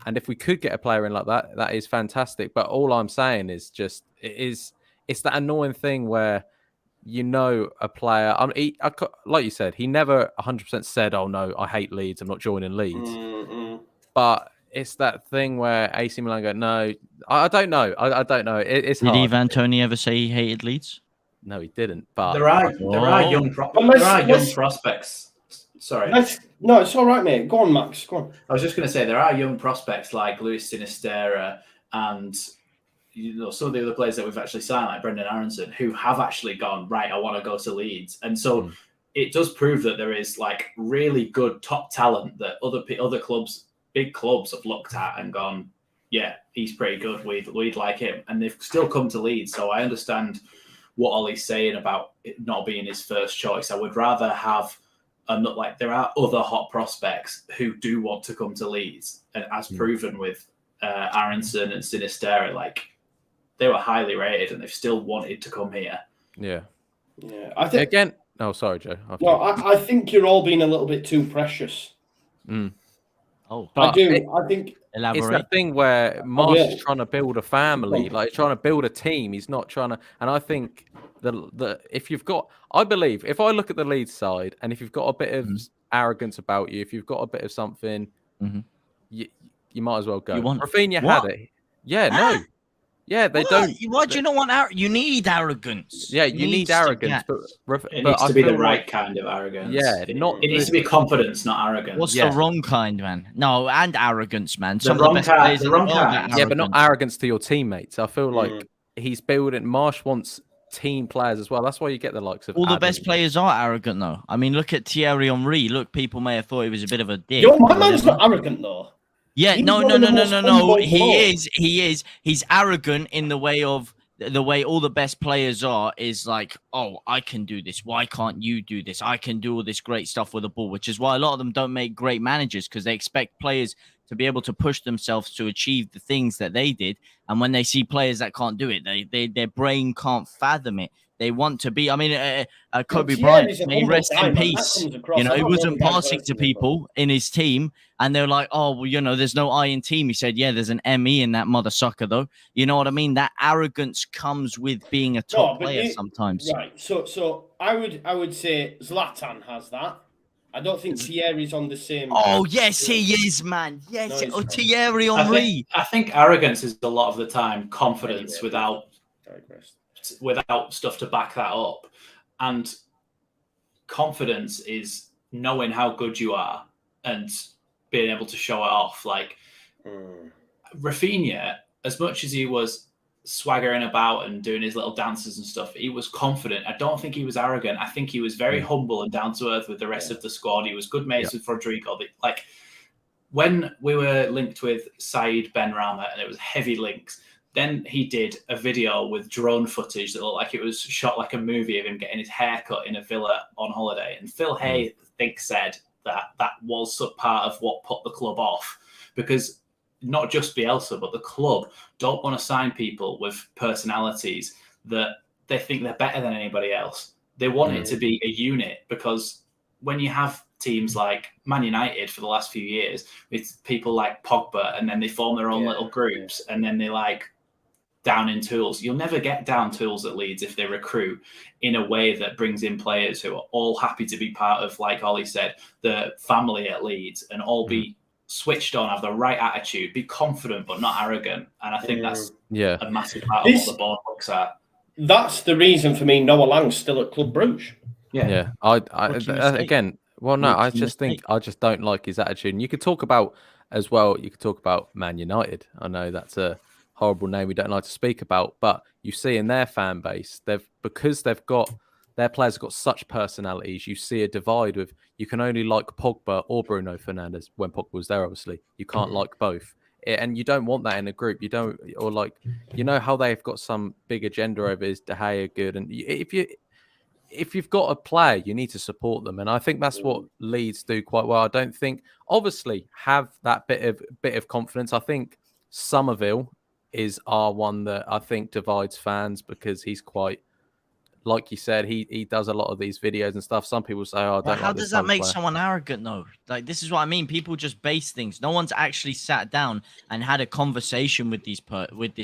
Speaker 3: And if we could get a player in like that, that is fantastic. But all I'm saying is just, it's that annoying thing where, a player, like you said, he never 100% said, "Oh no, I hate Leeds, I'm not joining Leeds." But it's that thing where AC Milan go, "No, I don't know. I don't know." It's
Speaker 2: Did
Speaker 3: hard.
Speaker 2: Ivan Tony ever say he hated Leeds?
Speaker 3: No, he didn't. But
Speaker 4: there are young prospects. Sorry.
Speaker 1: No, it's all right, mate. Go on, Max. Go on.
Speaker 4: I was just going to say there are young prospects like Luis Sinisterra and some of the other players that we've actually signed, like Brendan Aronson, who have actually gone, right, I want to go to Leeds. And so it does prove that there is like really good top talent that other clubs, big clubs, have looked at and gone, yeah, he's pretty good. We'd like him. And they've still come to Leeds. So I understand what Ollie's saying about it not being his first choice. I would rather have are not like there are other hot prospects who do want to come to Leeds, and as proven with Aronson and Sinisterra, like they were highly rated and they've still wanted to come here.
Speaker 3: Yeah.
Speaker 1: I think
Speaker 3: Again. Oh, sorry, Joe.
Speaker 1: I think you're all being a little bit too precious.
Speaker 2: Oh,
Speaker 1: I do. I think
Speaker 2: elaborate.
Speaker 3: It's that thing where Marsh is trying to build a family, like trying to build a team. He's not trying to. And I think the if you've got, I believe, if I look at the Leeds side, and if you've got a bit of arrogance about you, if you've got a bit of something, you might as well go. Rafinha had it. Yeah, no. Yeah, they don't.
Speaker 2: Why do you not want arrogance? You need arrogance.
Speaker 3: Yeah, you need arrogance, but
Speaker 4: it needs to be the right kind of arrogance.
Speaker 3: Yeah,
Speaker 4: it needs to be confidence, not arrogance.
Speaker 2: What's the wrong kind, man? No, and arrogance, man.
Speaker 4: The wrong kind.
Speaker 3: Yeah, but not arrogance to your teammates. I feel like he's building. Marsh wants team players as well. That's why you get the likes of
Speaker 2: all the best players are arrogant, though. I mean, look at Thierry Henry. Look, people may have thought he was a bit of a dick.
Speaker 1: My man's not arrogant, though.
Speaker 2: Yeah, no. He is. He's arrogant in the way of the way all the best players are is like, oh, I can do this. Why can't you do this? I can do all this great stuff with the ball, which is why a lot of them don't make great managers, because they expect players to be able to push themselves to achieve the things that they did. And when they see players that can't do it, their brain can't fathom it. They want to be. I mean, Kobe Bryant, may rest in peace. You know, he wasn't passing to people in his team, and they're like, "Oh, well, you know, there's no I in team." He said, "Yeah, there's an ME in that mother sucker, though." You know what I mean? That arrogance comes with being a top player sometimes.
Speaker 1: Right. So I would say Zlatan has that. I don't think Thierry's on the same.
Speaker 2: Oh yes, he is, man. Yes, Thierry Henry.
Speaker 4: I think arrogance is a lot of the time confidence without stuff to back that up, and confidence is knowing how good you are and being able to show it off. Like Rafinha, as much as he was swaggering about and doing his little dances and stuff, he was confident. I don't think he was arrogant. I think he was very humble and down to earth with the rest of the squad. He was good mates with Rodrigo. Like when we were linked with Said Benrahma, and it was heavy links, then he did a video with drone footage that looked like it was shot like a movie of him getting his hair cut in a villa on holiday. And Phil Hay, I think, said that was part of what put the club off, because not just Bielsa, but the club don't want to sign people with personalities that they think they're better than anybody else. They want it to be a unit, because when you have teams like Man United for the last few years with people like Pogba, and then they form their own little groups, and then they like down in tools. You'll never get down tools at Leeds if they recruit in a way that brings in players who are all happy to be part of, like Ollie said, the family at Leeds, and all be switched on, have the right attitude, be confident but not arrogant. And I think that's a massive part of what the board looks at.
Speaker 1: That's the reason for me Noah Lang's still at Club Brugge.
Speaker 3: Yeah. Again, well, no, I just don't like his attitude. And you could talk about as well, Man United. I know that's a horrible name we don't like to speak about, but you see in their fan base, because they've got their players have got such personalities, you see a divide with, you can only like Pogba or Bruno Fernandes when Pogba was there, obviously. You can't like both. And you don't want that in a group. You don't, or like, you know how they've got some big agenda over is De Gea good, and if you've got a player, you need to support them, and I think that's what Leeds do quite well. I don't think, obviously, have that bit of confidence. I think Somerville is our one that I think divides fans, because he's quite, like you said, he does a lot of these videos and stuff. Some people say, "Oh, I don't."
Speaker 2: How does that make someone arrogant, though? Like, this is what I mean. People just base things. No one's actually sat down and had a conversation with this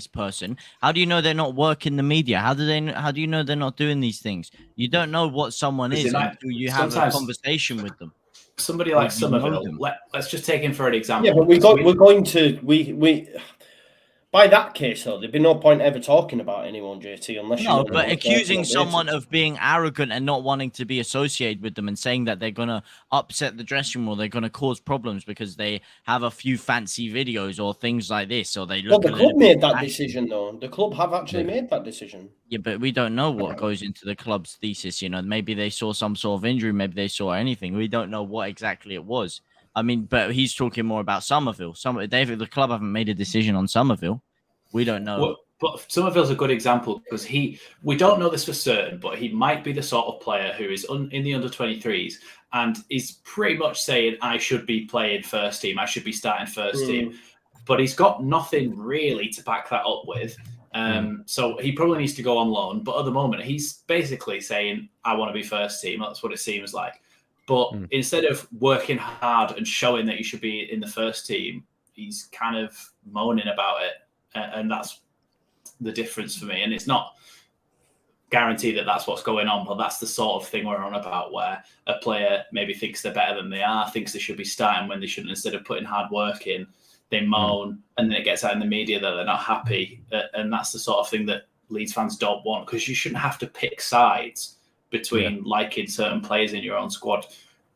Speaker 2: person. How do you know they're not working the media? How do you know they're not doing these things? You don't know what someone is until you have a conversation with them.
Speaker 4: Somebody like Somerville. Let's just take him for an example.
Speaker 1: Yeah, but we're going to. By that case, though, there'd be no point ever talking about anyone, JT, unless
Speaker 2: but accusing someone of being arrogant and not wanting to be associated with them, and saying that they're going to upset the dressing room, or they're going to cause problems because they have a few fancy videos or things like this, or they look.
Speaker 1: Well, the club made that decision, though. The club have actually made that decision.
Speaker 2: Yeah, but we don't know what goes into the club's thesis. You know, maybe they saw some sort of injury, maybe they saw anything. We don't know what exactly it was. I mean, but he's talking more about Somerville. The club haven't made a decision on Somerville. We don't know.
Speaker 4: But Somerville's a good example because we don't know this for certain, but he might be the sort of player who is in the under-23s and is pretty much saying, I should be playing first team, I should be starting first team. But he's got nothing really to back that up with. So he probably needs to go on loan. But at the moment, he's basically saying, I want to be first team. That's what it seems like. But instead of working hard and showing that you should be in the first team, he's kind of moaning about it. And that's the difference for me. And it's not guaranteed that that's what's going on, but that's the sort of thing we're on about, where a player maybe thinks they're better than they are, thinks they should be starting when they shouldn't. Instead of putting hard work in, they moan, and then it gets out in the media that they're not happy. And that's the sort of thing that Leeds fans don't want, because you shouldn't have to pick sides between liking certain players in your own squad.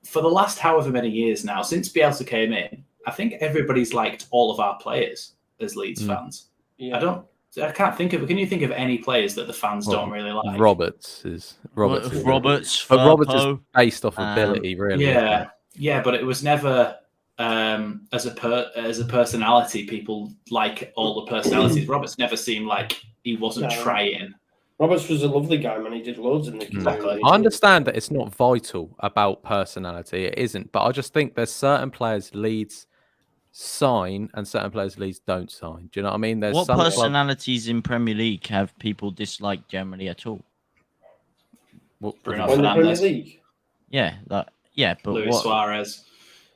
Speaker 4: For the last however many years now, since Bielsa came in, I think everybody's liked all of our players as Leeds fans. Yeah. I can't think of. Can you think of any players that the fans don't really like?
Speaker 3: Roberts is
Speaker 2: Roberts,
Speaker 3: but Roberts is based off ability, really.
Speaker 4: Yeah, but it was never as a personality. People like all the personalities. Roberts never seemed like he wasn't trying.
Speaker 1: Roberts was a lovely guy, man. He did loads in the community.
Speaker 3: I understand that it's not vital about personality. It isn't, but I just think there's certain players Leeds sign and certain players Leeds don't sign. Do you know what I mean? There's
Speaker 2: what personalities in Premier League have people disliked generally at all?
Speaker 4: Bruno
Speaker 1: in the Premier
Speaker 4: Fernandes.
Speaker 1: League?
Speaker 2: Yeah, but
Speaker 4: Luis Suarez.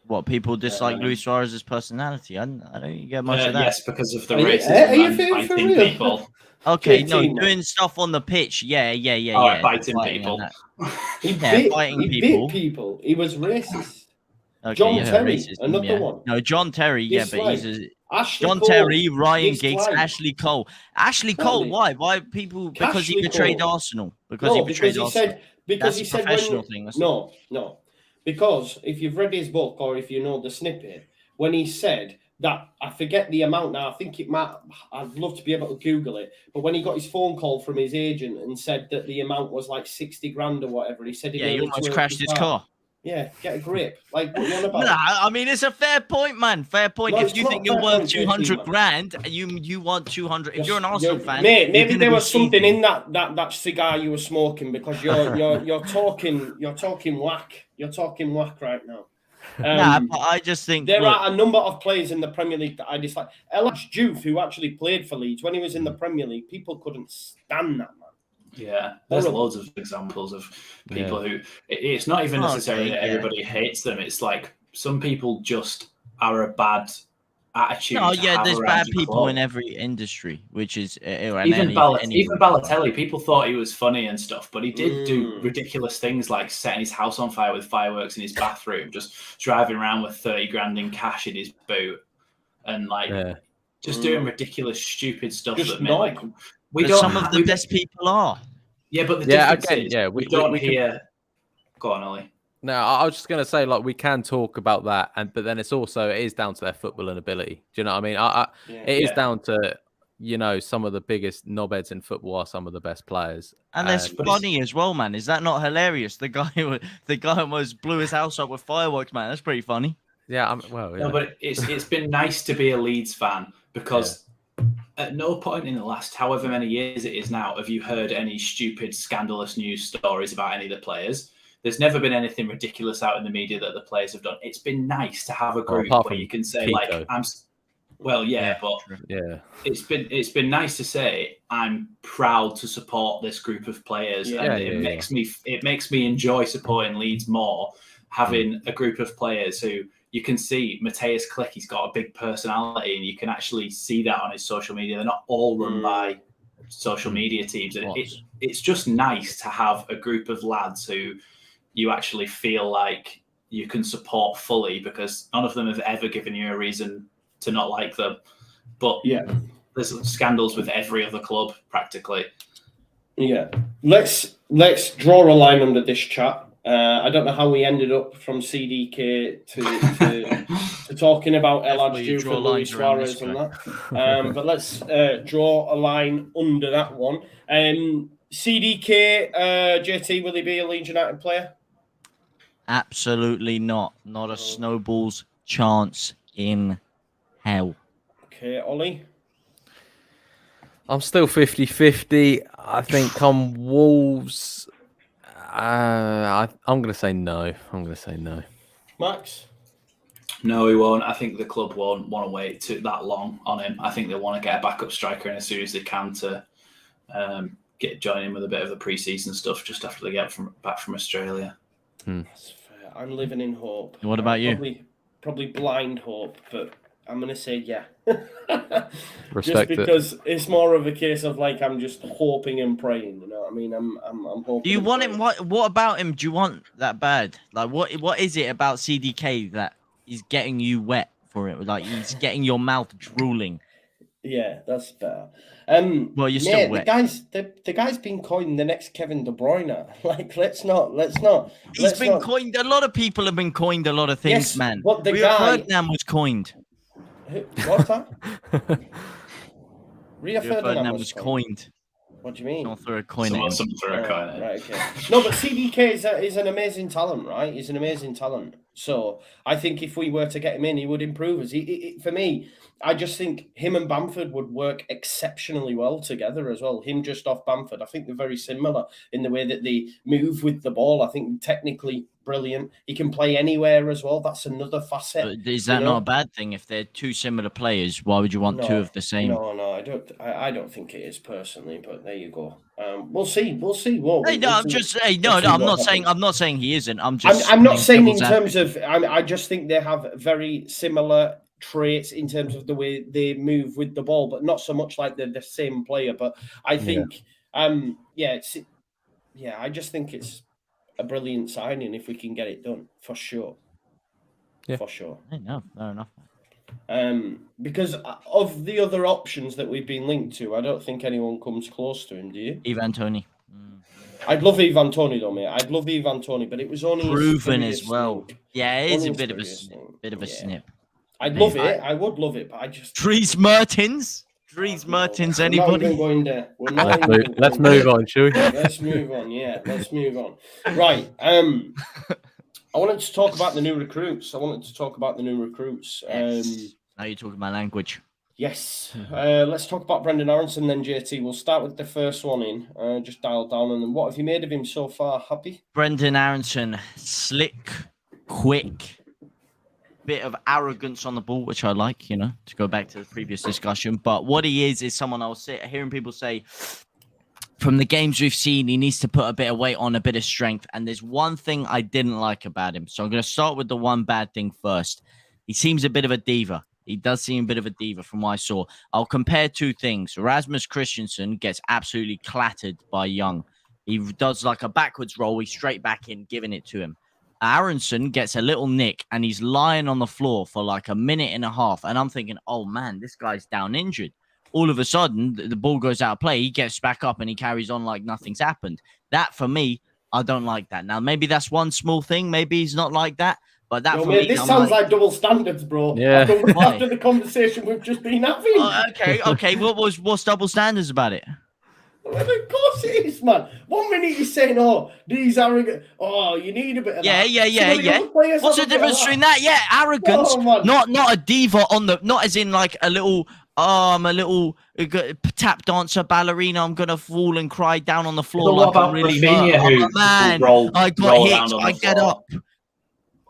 Speaker 2: What people dislike Luis Suarez's personality? I don't get much of that.
Speaker 4: Yes, because of the racism and
Speaker 1: for
Speaker 4: fighting
Speaker 1: real?
Speaker 4: people.
Speaker 2: Okay,
Speaker 1: JT,
Speaker 2: doing stuff on the pitch. Yeah.
Speaker 4: Fighting people.
Speaker 1: He
Speaker 2: fighting
Speaker 1: bit people. He was racist.
Speaker 2: Okay,
Speaker 1: John Terry,
Speaker 2: racism,
Speaker 1: another one.
Speaker 2: No, John Terry,
Speaker 1: Disliked.
Speaker 2: but he's
Speaker 1: Ashley
Speaker 2: John
Speaker 1: Cole,
Speaker 2: Terry, Ryan Giggs,
Speaker 1: disliked.
Speaker 2: Ashley Cole. Ashley Cole, why? Why people? Because
Speaker 1: Ashley
Speaker 2: he betrayed
Speaker 1: Cole.
Speaker 2: Arsenal. Because he betrayed Arsenal.
Speaker 1: Because
Speaker 2: That's
Speaker 1: he
Speaker 2: a
Speaker 1: said
Speaker 2: professional thing.
Speaker 1: No. Because if you've read his book or if you know the snippet, when he said that, I forget the amount now, I think it might, I'd love to be able to Google it, but when he got his phone call from his agent and said that the amount was like 60 grand or whatever, he said
Speaker 2: he almost crashed his car.
Speaker 1: Yeah, get a grip. Like, what are you on about?
Speaker 2: Nah, I mean, it's a fair point, man. Fair point.
Speaker 1: No,
Speaker 2: if you think you're worth 200 grand, you want 200. If you're an Arsenal fan,
Speaker 1: mate, maybe there was something in that cigar you were smoking, because you're talking whack. You're talking whack right now.
Speaker 2: But I just think
Speaker 1: there are a number of players in the Premier League that I dislike. JUSTJOE, who actually played for Leeds when he was in the Premier League, people couldn't stand that man.
Speaker 4: Yeah, there's loads of examples of people who it's not even necessarily that everybody hates them. It's like some people just are a bad attitude.
Speaker 2: No, there's bad people in every industry, which is
Speaker 4: even Balotelli. People thought he was funny and stuff, but he did do ridiculous things like setting his house on fire with fireworks in his bathroom, just driving around with 30 grand in cash in his boot, and just doing ridiculous, stupid stuff.
Speaker 2: Some of the best people are.
Speaker 4: Yeah, but the difference is we don't hear. Go on, Ollie.
Speaker 3: No, I was just going to say, like, we can talk about that, but then it is down to their footballing ability. Do you know what I mean? It is down to, some of the biggest knobheads in football are some of the best players.
Speaker 2: And that's funny as well, man. Is that not hilarious? The guy almost blew his house up with fireworks, man. That's pretty funny.
Speaker 3: Yeah,
Speaker 4: No, but it's been nice to be a Leeds fan, because at no point in the last however many years it is now have you heard any stupid, scandalous news stories about any of the players. There's never been anything ridiculous out in the media that the players have done. It's been nice to have a group where you can say,
Speaker 3: Pico.
Speaker 4: It's been nice to say I'm proud to support this group of players, it makes me enjoy supporting Leeds more, having a group of players who you can see. Mateus Click, he's got a big personality, and you can actually see that on his social media. They're not all run by social media teams, and it's just nice to have a group of lads who you actually feel like you can support fully, because none of them have ever given you a reason to not like them. But there's scandals with every other club practically.
Speaker 1: Yeah, let's draw a line under this chat. I don't know how we ended up from CDK to talking about LUFC for Luis Suarez and that. But let's draw a line under that one. CDK, JT, will he be a Leeds United player?
Speaker 2: Absolutely not. Not a snowball's chance in hell.
Speaker 1: Okay, Ollie?
Speaker 3: I'm still 50-50. I think come Wolves, I'm going to say no.
Speaker 1: Max?
Speaker 4: No, he won't. I think the club won't want to wait that long on him. I think they want to get a backup striker in as soon as they can to join in with a bit of the pre-season stuff just after they get back from Australia.
Speaker 1: That's fair. I'm living in hope.
Speaker 2: What about you?
Speaker 1: Probably blind hope, but I'm going to say yeah.
Speaker 3: Respect
Speaker 1: just because it's more of a case of like I'm just hoping and praying. You know what I mean? I'm hoping.
Speaker 2: Do you want him? What about him? Do you want that bad? Like, what is it about CDK that is getting you wet for it? Like, he's getting your mouth drooling.
Speaker 1: Yeah, that's better.
Speaker 2: Well, you're still wet.
Speaker 1: The guy's been coined the next Kevin De Bruyne. Like, let's not.
Speaker 2: He's been coined. A lot of people have been coined a lot of things,
Speaker 1: yes,
Speaker 2: man.
Speaker 1: But the
Speaker 2: Rio
Speaker 1: guy
Speaker 2: Ferdinand was coined.
Speaker 1: What's that? Rio
Speaker 2: Ferdinand
Speaker 1: Ferdinand
Speaker 2: was coined.
Speaker 1: What do you mean?
Speaker 2: Don't throw a coin at him.
Speaker 4: Someone threw a coin at him.
Speaker 1: Right, okay. No, but CDK is an amazing talent, right? He's an amazing talent. So I think if we were to get him in, he would improve us. For me, I just think him and Bamford would work exceptionally well together as well. Him just off Bamford. I think they're very similar in the way that they move with the ball. I think technically brilliant. He can play anywhere as well. That's another facet.
Speaker 2: But is that not a bad thing? If they're two similar players, why would you want two of the same?
Speaker 1: No, I don't think it is personally. But there you go. We'll see.
Speaker 2: I'm not saying he isn't.
Speaker 1: I'm not saying in terms of. I just think they have very similar traits in terms of the way they move with the ball, but not so much like they're the same player. But I think, I just think it's a brilliant signing if we can get it done for sure.
Speaker 3: Yeah,
Speaker 1: for sure.
Speaker 2: No, fair enough.
Speaker 1: Because of the other options that we've been linked to, I don't think anyone comes close to him. Do you?
Speaker 2: Ivan Toney.
Speaker 1: I'd love Ivan Toney though, mate. I'd love Ivan Toney, but it was only
Speaker 2: proven as well.
Speaker 1: Link.
Speaker 2: Yeah, it is
Speaker 1: only
Speaker 2: a bit of a snip.
Speaker 1: I'd love it. I would love it, but I just
Speaker 2: Dries Mertens. Anybody?
Speaker 3: Let's move on, shall we?
Speaker 1: Let's move on. Yeah, let's move on. Right. I wanted to talk about the new recruits.
Speaker 2: Yes. Now you're talking my language.
Speaker 1: Yes. Let's talk about Brendan Aronson then, JT. We'll start with the first one in. Just dial down on them. What have you made of him so far? Happy?
Speaker 2: Brendan Aronson, slick, quick, bit of arrogance on the ball, which I like, to go back to the previous discussion. But what he is someone I'll sit hearing people say from the games we've seen, he needs to put a bit of weight on, a bit of strength. And there's one thing I didn't like about him. So I'm going to start with the one bad thing first. He seems a bit of a diva. He does seem a bit of a diva from what I saw. I'll compare two things. Rasmus Christensen gets absolutely clattered by Young. He does like a backwards roll. He's straight back in, giving it to him. Aronson gets a little nick and he's lying on the floor for like a minute and a half. And I'm thinking, oh man, this guy's down injured. All of a sudden, the ball goes out of play. He gets back up and he carries on like nothing's happened. That, for me, I don't like that. Now, maybe that's one small thing. Maybe he's not like that. But that,
Speaker 1: this sounds like double standards, bro.
Speaker 3: Yeah.
Speaker 1: After the conversation we've just been having.
Speaker 2: Okay. What's double standards about it?
Speaker 1: Well, of course it is, man. 1 minute he's saying, "Oh, these arrogant. Oh, you need a bit of that."
Speaker 2: Yeah. What's the difference between that? Yeah, arrogance, not a diva on the, not as in like a little. I'm a little tap dancer ballerina. I'm gonna fall and cry down on the floor like I'm really hurt. Man, I got hit. I get up.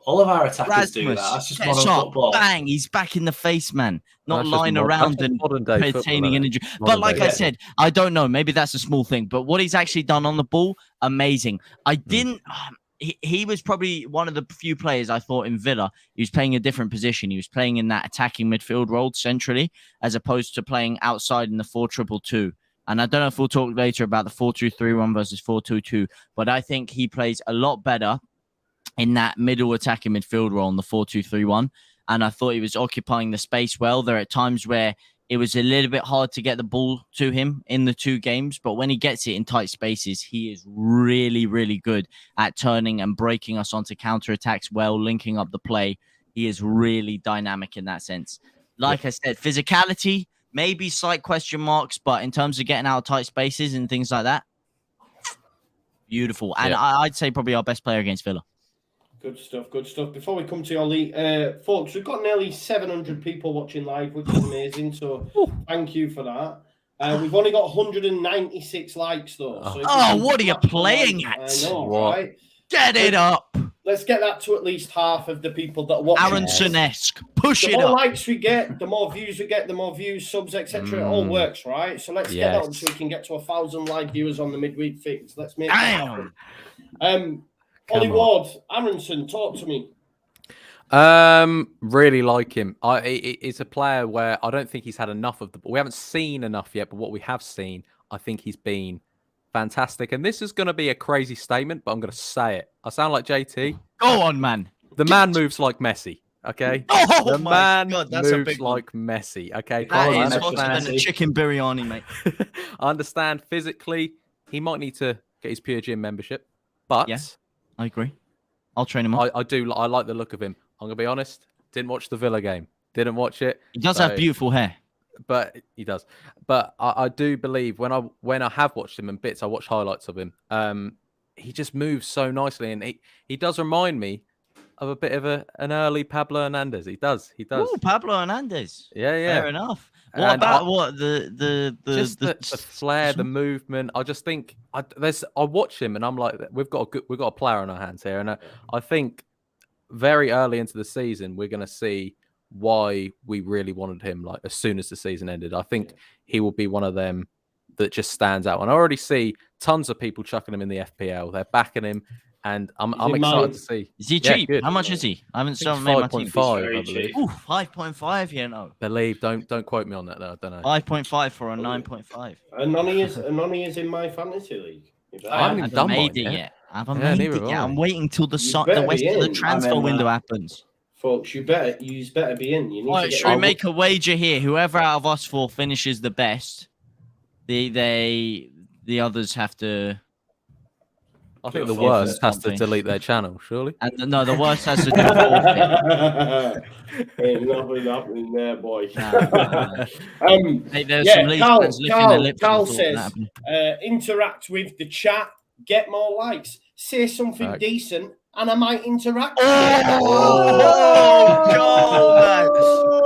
Speaker 4: All of our attackers do that. That's just modern football.
Speaker 2: Bang! He's back in the face, man. Not lying around and pertaining an injury. But like I said, I don't know. Maybe that's a small thing. But what he's actually done on the ball, amazing. I didn't. He was probably one of the few players I thought in Villa. He was playing a different position. He was playing in that attacking midfield role centrally, as opposed to playing outside in the 4-2-2. And I don't know if we'll talk later about the 4-2-3-1 versus 4-2-2. But I think he plays a lot better in that middle attacking midfield role in the 4-2-3-1. And I thought he was occupying the space well. There are times where it was a little bit hard to get the ball to him in the two games. But when he gets it in tight spaces, he is really, really good at turning and breaking us onto counterattacks well, linking up the play. He is really dynamic in that sense. Like I said, physicality, maybe slight question marks, but in terms of getting out of tight spaces and things like that, beautiful. And I'd say probably our best player against Villa.
Speaker 1: Good stuff. Before we come to your league, folks, we've got nearly 700 people watching live, which is amazing. So thank you for that. We've only got 196 likes though. So
Speaker 2: what are you playing at?
Speaker 1: I know,
Speaker 3: What?
Speaker 1: right?
Speaker 2: Get it up.
Speaker 1: Let's get that to at least half of the people that watch.
Speaker 2: Aronson-esque. Push
Speaker 1: The
Speaker 2: it
Speaker 1: more
Speaker 2: up.
Speaker 1: likes we get, the more views we get, the more views, subs, etc. It all works, right? So let's get that up so we can get to 1,000 live viewers on the midweek fix. Let's make that happen. Ollie Ward, Aronson, talk to me.
Speaker 3: Really like him. It's a player where I don't think he's had enough of the ball. We haven't seen enough yet, but what we have seen, I think he's been fantastic. And this is going to be a crazy statement, but I'm going to say it. I sound like JT.
Speaker 2: Go on, man.
Speaker 3: The man moves like Messi. Okay,
Speaker 2: Oh
Speaker 3: the
Speaker 2: my
Speaker 3: man
Speaker 2: God, that's a
Speaker 3: moves
Speaker 2: big one.
Speaker 3: like Messi. Okay,
Speaker 2: That
Speaker 4: on,
Speaker 2: is
Speaker 4: Messi.
Speaker 2: hotter than a chicken biryani, mate.
Speaker 3: I understand physically he might need to get his Pure Gym membership, but
Speaker 2: Yeah. I agree. I'll train him up.
Speaker 3: I like the look of him. I'm gonna be honest. Didn't watch the Villa game. Didn't watch it.
Speaker 2: He does have beautiful hair.
Speaker 3: But he does. But I do believe when I have watched him in bits, I watch highlights of him. He just moves so nicely, and he does remind me of a bit of an early Pablo Hernandez. He does.
Speaker 2: Ooh, Pablo Hernandez.
Speaker 3: Yeah.
Speaker 2: Fair enough. What
Speaker 3: And
Speaker 2: about what the
Speaker 3: flair, the movement? I just think I watch him and I'm like, we've got a player on our hands here, and I think very early into the season we're going to see why we really wanted him. Like as soon as the season ended, I think he will be one of them that just stands out. And I already see tons of people chucking him in the FPL. They're backing him. And I'm excited to see.
Speaker 2: Is he cheap? How much is he? I haven't still made my team.
Speaker 3: 5.5, I believe.
Speaker 2: Ooh, 5.5. Yeah, no.
Speaker 3: Don't quote me on that though. I don't know.
Speaker 2: 5.5 for a 9.5.
Speaker 1: Anoni is in my fantasy league.
Speaker 3: I haven't even done
Speaker 2: made
Speaker 3: mine
Speaker 2: it
Speaker 3: yet.
Speaker 2: yet. I haven't made it
Speaker 3: neither
Speaker 2: yet.
Speaker 3: have I.
Speaker 2: I'm waiting till the
Speaker 1: better
Speaker 2: rest
Speaker 1: be
Speaker 2: of the
Speaker 1: in.
Speaker 2: transfer window happens.
Speaker 1: Folks, you better be in. You need to get
Speaker 2: Should we make a wager here? Whoever out of us four finishes the best, the others have to.
Speaker 3: I think the worst has to delete their channel, surely.
Speaker 2: And the worst has to do forfeit.
Speaker 1: Ain't nothing happening there, boy.
Speaker 2: Hey, there's some Leeds fans licking their lips.
Speaker 1: Carl says, interact with the chat, get more likes, say something decent, and I might interact.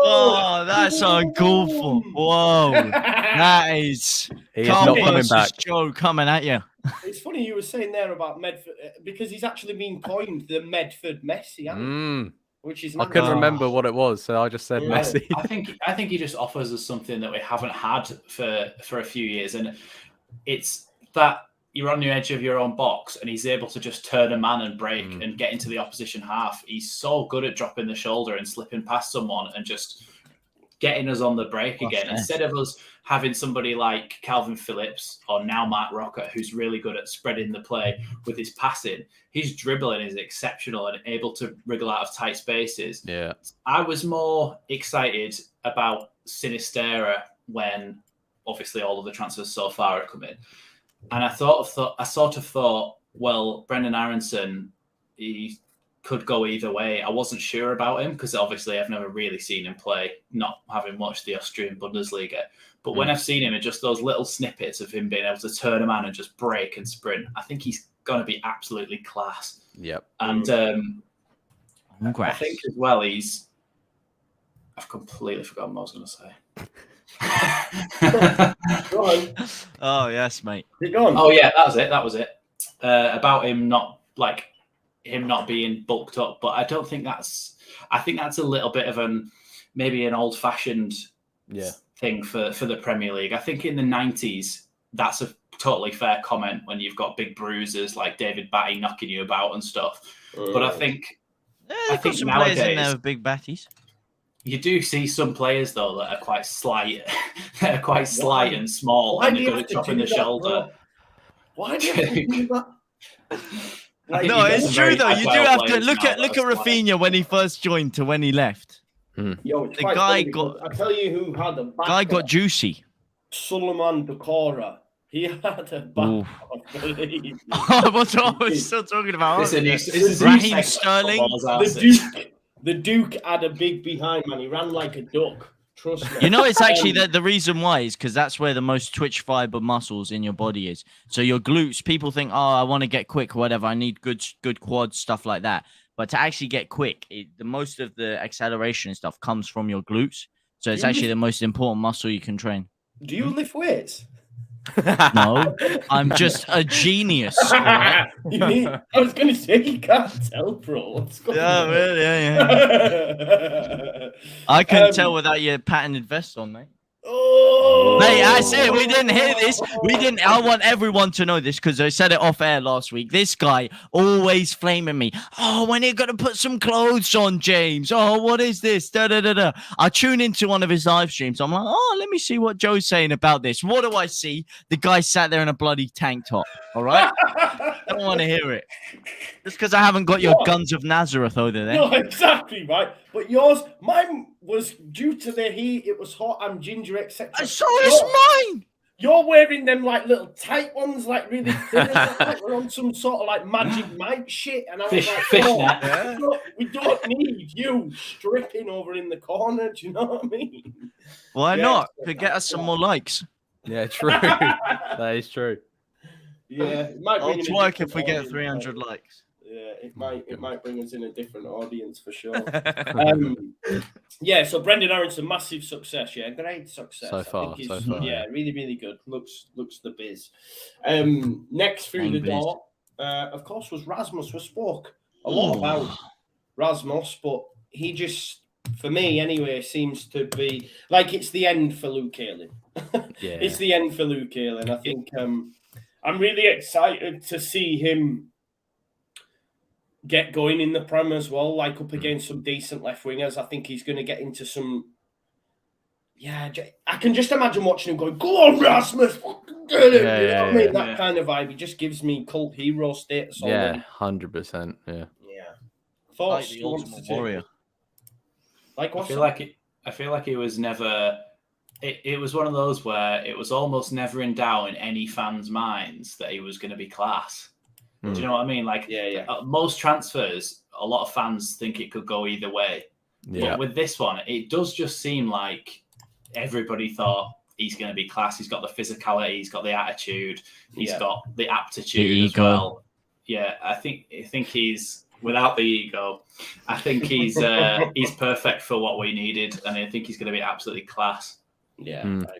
Speaker 2: Oh, that's uncalled for. Whoa, that is.
Speaker 3: He is not coming back.
Speaker 2: Joe coming at you.
Speaker 1: It's funny you were saying there about Medford because he's actually been coined the Medford Messi, which is
Speaker 3: I couldn't remember what it was, so I just said Messi.
Speaker 4: I think he just offers us something that we haven't had for a few years, and it's that you're on the edge of your own box, and he's able to just turn a man and break and get into the opposition half. He's so good at dropping the shoulder and slipping past someone and just getting us on the break again. Instead of us having somebody like Calvin Phillips or now Mark Rocker, who's really good at spreading the play with his passing, his dribbling is exceptional and able to wriggle out of tight spaces.
Speaker 3: Yeah,
Speaker 4: I was more excited about Sinistera when obviously all of the transfers so far had come in. And I sort of thought, well, Brendan Aronson, he could go either way. I wasn't sure about him because obviously I've never really seen him play, not having watched the Austrian Bundesliga. But when I've seen him in just those little snippets of him being able to turn a man and just break and sprint, I think he's going to be absolutely class.
Speaker 3: Yep.
Speaker 4: And I think as well, I've completely forgotten what I was going to say.
Speaker 1: Go on.
Speaker 2: Oh yes, mate.
Speaker 1: Go on.
Speaker 4: Oh yeah, that was it. About him not being bulked up, but I don't think that's. I think that's a little bit of maybe an old-fashioned thing for the Premier League. I think in the 90s, that's a totally fair comment when you've got big bruisers like David Batty knocking you about and stuff. But I think
Speaker 2: some
Speaker 4: nowadays
Speaker 2: players in there with big batties.
Speaker 4: You do see some players though that are quite slight, and small, and they're good at dropping the shoulder.
Speaker 1: Why do you have to do that?
Speaker 2: No, it's true though. You do have to look at Rafinha when he first joined to when he left.
Speaker 1: Yo,
Speaker 2: the guy got.
Speaker 1: I tell you who had a back.
Speaker 2: Guy got juicy.
Speaker 1: Suleiman Dokora. He had a back.
Speaker 2: What's I was still talking about?
Speaker 4: Raheem
Speaker 2: Sterling.
Speaker 1: The Duke had a big behind, man. He ran like a duck. Trust me.
Speaker 2: You know, it's actually the reason why is because that's where the most twitch fiber muscles in your body is. So your glutes, people think, oh, I want to get quick, whatever. I need good quads, stuff like that. But to actually get quick, the most of the acceleration and stuff comes from your glutes. So it's actually the most important muscle you can train.
Speaker 1: Do you lift weights?
Speaker 2: No, I'm just a genius. All right?
Speaker 1: I was going to say, you can't tell, bro. What's going on?
Speaker 2: Really, yeah. I couldn't tell without your patented vest on, mate.
Speaker 1: Oh,
Speaker 2: Mate, I said we didn't hear this. We didn't. I want everyone to know this because I said it off air last week. This guy always flaming me. Oh, when are you gonna put some clothes on, James? Oh, what is this? Da da da da. I tune into one of his live streams. I'm like, oh, let me see what Joe's saying about this. What do I see? The guy sat there in a bloody tank top. All right. I don't want to hear it. Just because I haven't got your guns of Nazareth over there.
Speaker 1: No, exactly, right. But mine was due to the heat. It was hot. I'm ginger, etc.
Speaker 2: So is mine.
Speaker 1: You're wearing them like little tight ones, like really thin. Like we're on some sort of like Magic Mike shit. And I was like, we don't need you stripping over in the corner. Do you know what I mean?
Speaker 2: Why not? Could get us some more likes.
Speaker 3: Yeah, true. That is true.
Speaker 1: Yeah, it might
Speaker 2: I'll
Speaker 1: bring in a
Speaker 2: twerk if
Speaker 1: different
Speaker 2: we get
Speaker 1: audience,
Speaker 2: 300 likes.
Speaker 1: Yeah, it might bring us in a different audience for sure. Yeah, so Brendan Aronson, massive success. Yeah, great success.
Speaker 3: So far.
Speaker 1: Yeah, really, really good. Looks the biz. Next through the door, of course, was Rasmus. We spoke a lot about Rasmus, but he just, for me anyway, seems to be like it's the end for Luke Ayling.
Speaker 3: Yeah,
Speaker 1: It's the end for Luke Ayling. I think I'm really excited to see him get going in the Prem as well, like up against some decent left wingers. I think he's going to get into some. Yeah, I can just imagine watching him going, "Go on, Rasmus, get it!" You know what I mean? That kind of vibe. He just gives me cult hero status.
Speaker 3: Yeah, 100%. Yeah.
Speaker 1: Thoughts?
Speaker 2: Like the Ultimate Warrior.
Speaker 1: Like what?
Speaker 4: I feel like it was never. It was one of those where it was almost never in doubt in any fans' minds that he was going to be class. Do you know what I mean? Like, most transfers, a lot of fans think it could go either way. Yeah. But with this one, it does just seem like everybody thought he's going to be class. He's got the physicality, he's got the attitude, he's got the aptitude as well. Yeah, I think he's without the ego. I think he's perfect for what we needed, and I think he's going to be absolutely class.
Speaker 1: Yeah, I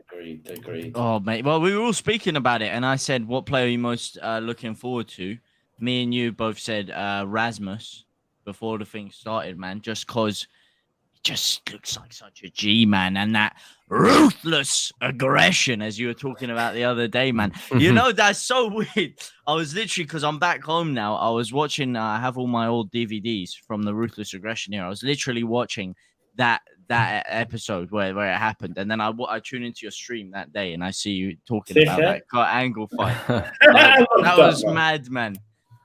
Speaker 1: agree.
Speaker 2: Oh, mate. Well, we were all speaking about it, and I said, what player are you most looking forward to? Me and you both said Rasmus before the thing started, man, just because he just looks like such a G, man, and that ruthless aggression, as you were talking about the other day, man. You know, that's so weird. I was literally, because I'm back home now, I was watching, I have all my old DVDs from the Ruthless Aggression era. I was literally watching that episode where it happened, and then I tune into your stream that day and I see you talking about that angle fight. That was mad, man.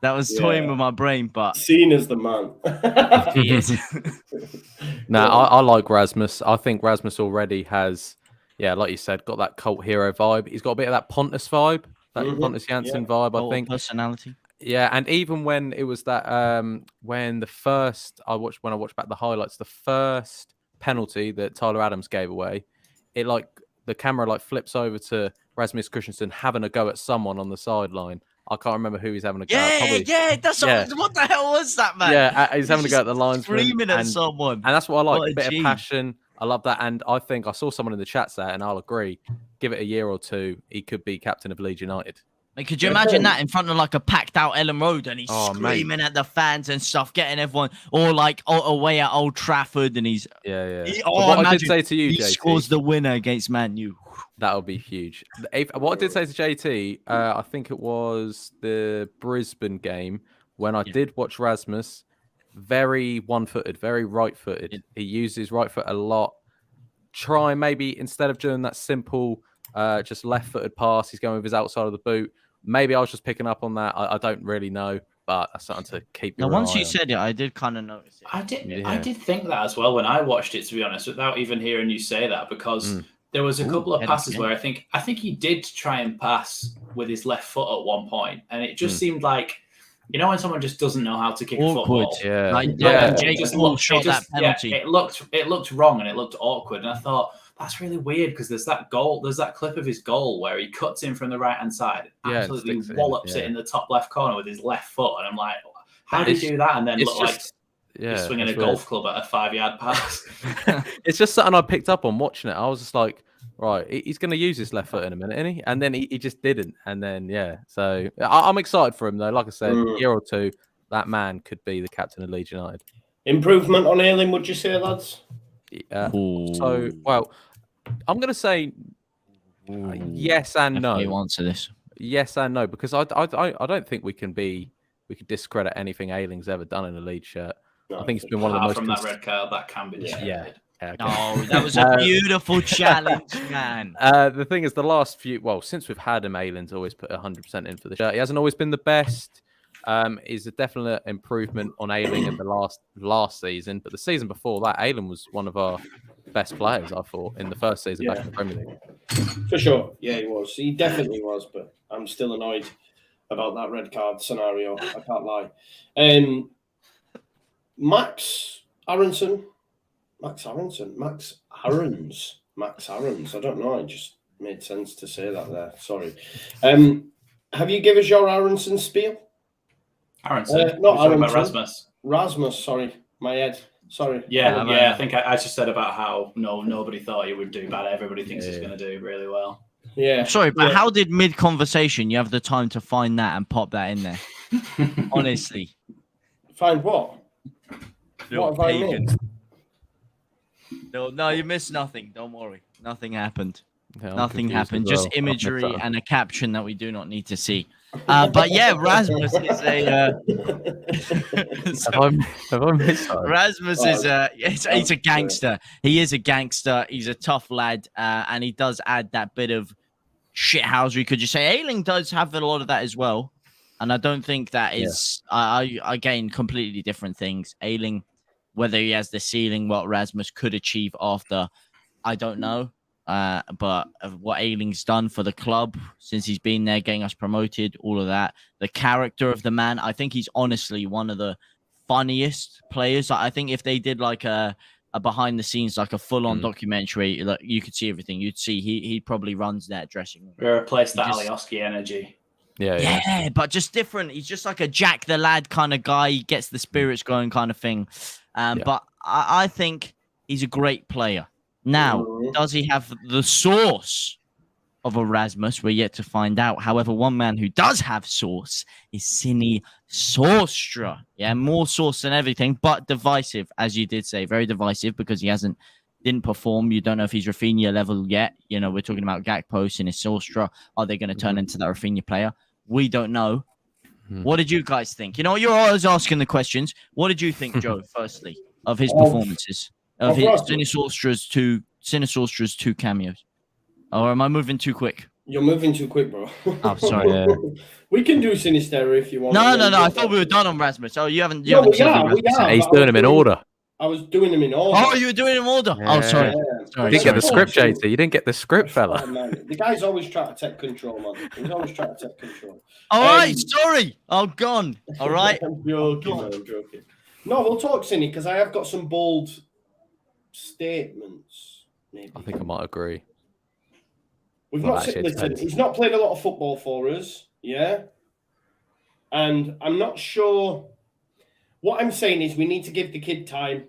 Speaker 2: That was toying with my brain, but
Speaker 1: seen as the man.
Speaker 2: He is.
Speaker 3: I like Rasmus. I think Rasmus already has, like you said, got that cult hero vibe. He's got a bit of that Pontus vibe, that Pontus Janssen vibe, I think.
Speaker 2: Personality.
Speaker 3: Yeah, and even when it was that when I watched back the highlights, the first penalty that Tyler Adams gave away, it like the camera like flips over to Rasmus Christensen having a go at someone on the sideline. I can't remember who he's having a go at.
Speaker 2: What the hell was that, man?
Speaker 3: Yeah, he's having a go at the linesman.
Speaker 2: Screaming at someone.
Speaker 3: And that's what I like, a bit of passion. I love that. And I think I saw someone in the chat say, and I'll agree, give it a year or two, he could be captain of Leeds United.
Speaker 2: Like, could you imagine that in front of like a packed out Ellen Road and he's screaming at the fans and stuff, getting everyone, or like away at Old Trafford and he's
Speaker 3: what I did say to you,
Speaker 2: he
Speaker 3: JT,
Speaker 2: scores the winner against Man U.
Speaker 3: That would be huge. What I did say to JT, I think it was the Brisbane game when I did watch Rasmus, very one-footed, very right-footed. He used his right foot a lot. Try maybe instead of doing that simple just left-footed pass, he's going with his outside of the boot. Maybe I was just picking up on that. I don't really know, but that's something to keep your eye on.
Speaker 2: Once you said it, I did kind of notice it.
Speaker 4: I did think that as well when I watched it, to be honest, without even hearing you say that, because there was a couple of passes where I think he did try and pass with his left foot at one point, and it just seemed like, you know, when someone just doesn't know how to kick a football. It looked wrong and it looked awkward, and I thought, that's really weird, because there's that clip of his goal where he cuts in from the right hand side, absolutely wallops it in the top left corner with his left foot, and I'm like, how did he do that and then look like he's swinging a golf club at a 5-yard pass?
Speaker 3: It's just something I picked up on watching it. I was just like, right, he's going to use his left foot in a minute, isn't he? And then he just didn't. And then, yeah. So I'm excited for him, though. Like I said, a year or two, that man could be the captain of Leeds United.
Speaker 1: Improvement on Ayling, would you say, lads?
Speaker 3: So, well, I'm going to say yes and no.
Speaker 2: You answer this.
Speaker 3: Yes and no, because I don't think we could discredit anything Ayling's ever done in a Leeds shirt.
Speaker 1: No,
Speaker 3: I think it's been one of the most
Speaker 4: from that red card that can be discredited.
Speaker 3: Yeah. Okay.
Speaker 2: No, that was a beautiful challenge, man.
Speaker 3: The thing is, since we've had him, Ayling's always put 100% in for the shirt. He hasn't always been the best. Is a definite improvement on Ayling in the last season, but the season before that, Ayling was one of our best players, I thought, in the first season back in the Premier League.
Speaker 1: For sure. Yeah, he was. He definitely was, but I'm still annoyed about that red card scenario. I can't lie. Max Aarons. I don't know. It just made sense to say that there. Sorry. Have you given us your Aronson spiel?
Speaker 4: Aronson?
Speaker 1: Not Aronson.
Speaker 4: Rasmus.
Speaker 1: Rasmus, sorry. My head. Sorry.
Speaker 4: Yeah. I think I just said about how nobody thought he would do bad. Everybody thinks he's going to do really well.
Speaker 1: Yeah.
Speaker 2: Sorry, but how did mid-conversation you have the time to find that and pop that in there? Honestly.
Speaker 1: Find what? What have I missed?
Speaker 2: No, you missed nothing. Don't worry. Nothing happened.
Speaker 3: Yeah,
Speaker 2: nothing happened. Just imagery and a caption that we do not need to see. But yeah, Rasmus is a.
Speaker 3: Have I missed that?
Speaker 2: Rasmus is he's a gangster. He is a gangster. He's a tough lad, and he does add that bit of shithousery. Could you say Ayling does have a lot of that as well? And I don't think that is. Again, completely different things. Ayling, whether he has the ceiling, what Rasmus could achieve after, I don't know. But what Ayling's done for the club since he's been there, getting us promoted, all of that, the character of the man, I think he's honestly one of the funniest players. I think if they did like a behind the scenes, like a full-on documentary, like you could see everything. You'd see he probably runs that dressing room.
Speaker 4: Replace that Alioski energy.
Speaker 2: Yeah, but just different. He's just like a Jack the Lad kind of guy. He gets the spirits going kind of thing. But I think he's a great player. Now, does he have the sauce of a Rasmus? We're yet to find out. However, one man who does have sauce is Sini Sorstra. Yeah, more sauce than everything, but divisive, as you did say. Very divisive because he didn't perform. You don't know if he's Rafinha level yet. You know, we're talking about Gakpo, Sini Sorstra. Are they going to turn into that Rafinha player? We don't know. What did you guys think? You know, you're always asking the questions. What did you think, Joe, firstly, of his performances? Of his Sini Sorstra's two cameos. Or am I moving too quick?
Speaker 1: You're moving too quick, bro.
Speaker 2: Oh, sorry.
Speaker 1: We can do Sinisterra if you want.
Speaker 2: No. I thought we were done on Rasmus. Oh, you haven't.
Speaker 1: We are.
Speaker 3: He's doing them in order.
Speaker 1: I was doing them in order.
Speaker 2: Oh, you were doing them in order.
Speaker 3: Yeah.
Speaker 2: Oh, sorry.
Speaker 3: You didn't get the script, JT. You didn't get the script, fella.
Speaker 1: The guy's always trying to take control, man. He's always trying to take control.
Speaker 2: All right, sorry. I'm gone. All right.
Speaker 1: I'm joking. No, we'll talk Cine because I have got some bold statements. Maybe.
Speaker 3: I think I might agree.
Speaker 1: He's not played a lot of football for us, yeah? And I'm not sure. What I'm saying is we need to give the kid time.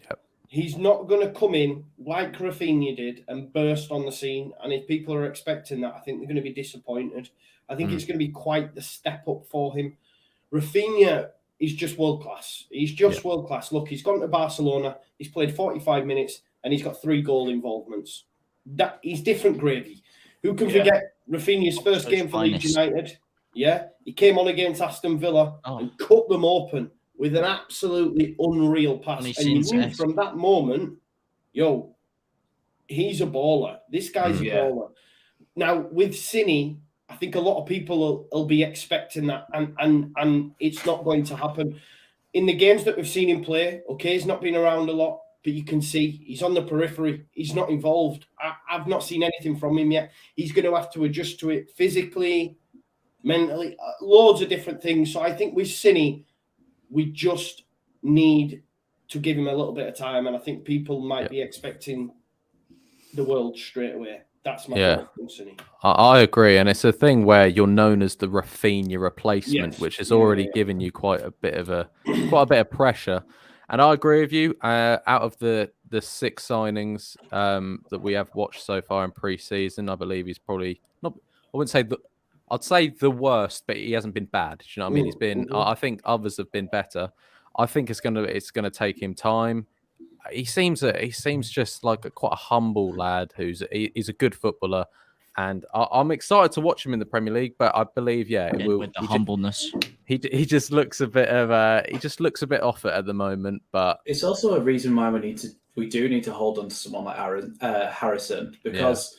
Speaker 3: Yep.
Speaker 1: He's not going to come in like Rafinha did and burst on the scene. And if people are expecting that, I think they're going to be disappointed. I think it's going to be quite the step up for him. Rafinha is just world class. He's just world class. Look, he's gone to Barcelona. He's played 45 minutes and he's got 3 goal involvements. He's different gravy. Who can forget Rafinha's first game for Leeds United? Yeah, he came on against Aston Villa and cut them open with an absolutely unreal pass. And you knew from that moment, he's a baller. This guy's a baller. Now, with Cine, I think a lot of people will be expecting that, and it's not going to happen. In the games that we've seen him play, he's not been around a lot, but you can see he's on the periphery. He's not involved. I've not seen anything from him yet. He's going to have to adjust to it physically, mentally, loads of different things. So I think with Cine, we just need to give him a little bit of time, and I think people might be expecting the world straight away. That's my thought on Cine.
Speaker 3: I agree, and it's a thing where you're known as the Rafinha replacement, which has already given you quite a bit of pressure. And I agree with you. Out of the the 6 signings that we have watched so far in pre-season, I believe he's probably not. I wouldn't say I'd say the worst, but he hasn't been bad. Do you know what I mean? He's been. I think others have been better. I think it's gonna take him time. He seems just like quite a humble lad he's a good footballer, and I'm excited to watch him in the Premier League. But I believe, it will.
Speaker 2: With the humbleness,
Speaker 3: he just looks a bit off it at the moment. But
Speaker 4: it's also a reason why we do need to hold on to someone like Harrison, because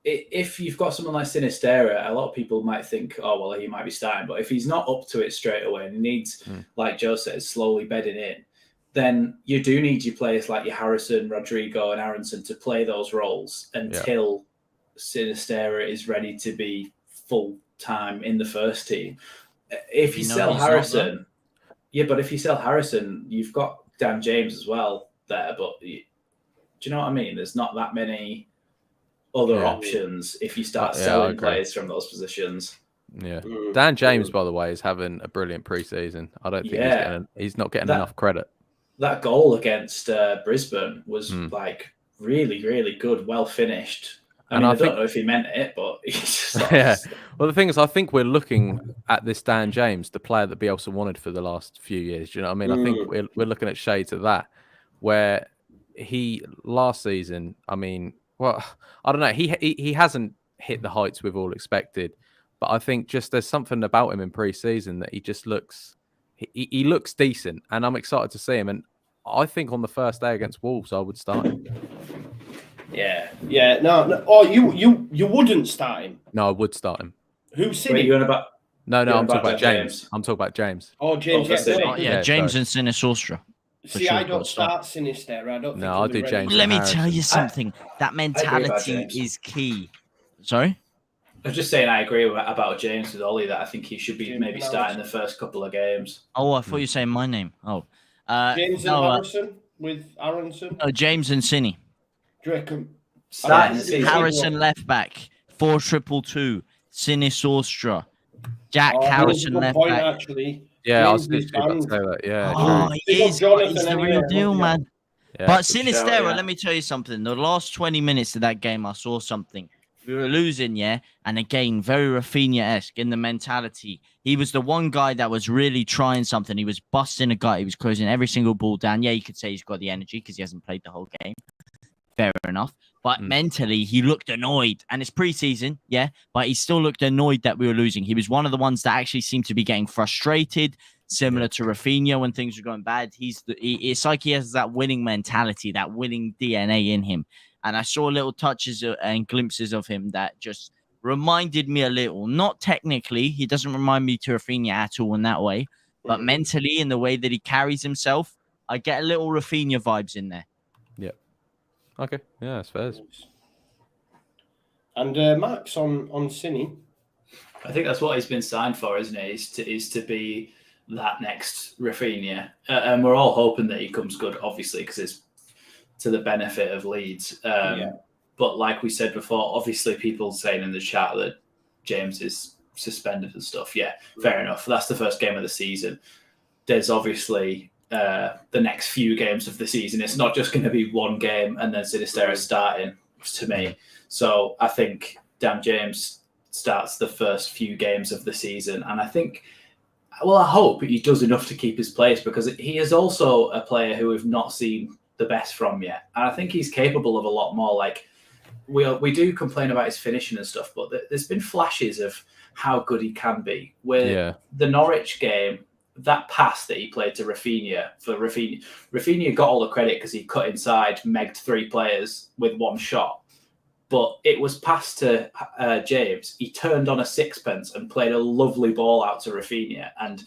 Speaker 4: if you've got someone like Sinistera, a lot of people might think, oh well, he might be starting. But if he's not up to it straight away and he needs, like Joe says, slowly bedding in, then you do need your players like your Harrison, Rodrigo, and Aronson to play those roles until Sinistera is ready to be full time in the first team. If you sell Harrison, but if you sell Harrison, you've got Dan James as well there. But do you know what I mean? There's not that many other options if you start selling players from those positions.
Speaker 3: Yeah, Dan James, by the way, is having a brilliant preseason. I don't think he's not getting enough credit.
Speaker 4: That goal against Brisbane was like really, really good, well finished. I don't know if he meant it, but he just
Speaker 3: Well, the thing is, I think we're looking at this Dan James, the player that Bielsa wanted for the last few years. Do you know what I mean? I think we're looking at shades of that, where he last season. I mean, well, I don't know. He hasn't hit the heights we've all expected, but I think just there's something about him in pre-season that he just looks. He looks decent, and I'm excited to see him. And I think on the first day against Wolves, I would start him.
Speaker 1: Yeah. No. Oh, you wouldn't start him.
Speaker 3: No, I would start him.
Speaker 1: Who's sitting?
Speaker 4: Wait, you're on about?
Speaker 3: No, I'm talking about James. I'm talking about James.
Speaker 1: Oh, James.
Speaker 2: James and Sinistera.
Speaker 1: See, I don't start Sinistera. I don't.
Speaker 3: No, I'll do James.
Speaker 2: Let me tell you something. That mentality is key. Sorry.
Speaker 4: I was just saying I agree about James with Ollie that I think he should be maybe starting the first couple of games.
Speaker 2: Oh, I thought you were saying my name. Oh,
Speaker 1: James and Harrison with Aronson.
Speaker 2: No, James and Cini. Harrison left back 4-2-2. Sinisostra. Jack Harrison left back.
Speaker 1: Actually.
Speaker 3: Yeah, I was literally about to say that. Yeah.
Speaker 2: Oh, he's the real deal, man.
Speaker 3: Yeah,
Speaker 2: but Sinistera, let me tell you something. The last 20 minutes of that game, I saw something. We were losing, and again, very Rafinha-esque in the mentality. He was the one guy that was really trying something. He was busting a gut. He was closing every single ball down. Yeah, you could say he's got the energy because he hasn't played the whole game. Fair enough. But mentally, he looked annoyed. And it's preseason, but he still looked annoyed that we were losing. He was one of the ones that actually seemed to be getting frustrated, similar to Rafinha when things were going bad. It's like he has that winning mentality, that winning DNA in him. And I saw little touches and glimpses of him that just reminded me a little. Not technically, he doesn't remind me to Rafinha at all in that way, but mentally, in the way that he carries himself, I get a little Rafinha vibes in there.
Speaker 3: Yeah. Okay. Yeah, that's fair.
Speaker 1: And Max on Cini.
Speaker 4: I think that's what he's been signed for, isn't it? Is to be that next Rafinha, and we're all hoping that he comes good, obviously, because it's to the benefit of Leeds. But like we said before, obviously people saying in the chat that James is suspended and stuff. Yeah, fair enough. That's the first game of the season. There's obviously the next few games of the season. It's not just going to be one game and then Sinistera starting, to me. So I think Dan James starts the first few games of the season. And I think, I hope he does enough to keep his place, because he is also a player who we've not seen the best from yet. And I think he's capable of a lot more. Like, we do complain about his finishing and stuff, but there's been flashes of how good he can be. With the Norwich game, that pass that he played to Rafinha, Rafinha got all the credit because he cut inside, megged 3 players with one shot. But it was passed to James. He turned on a sixpence and played a lovely ball out to Rafinha. And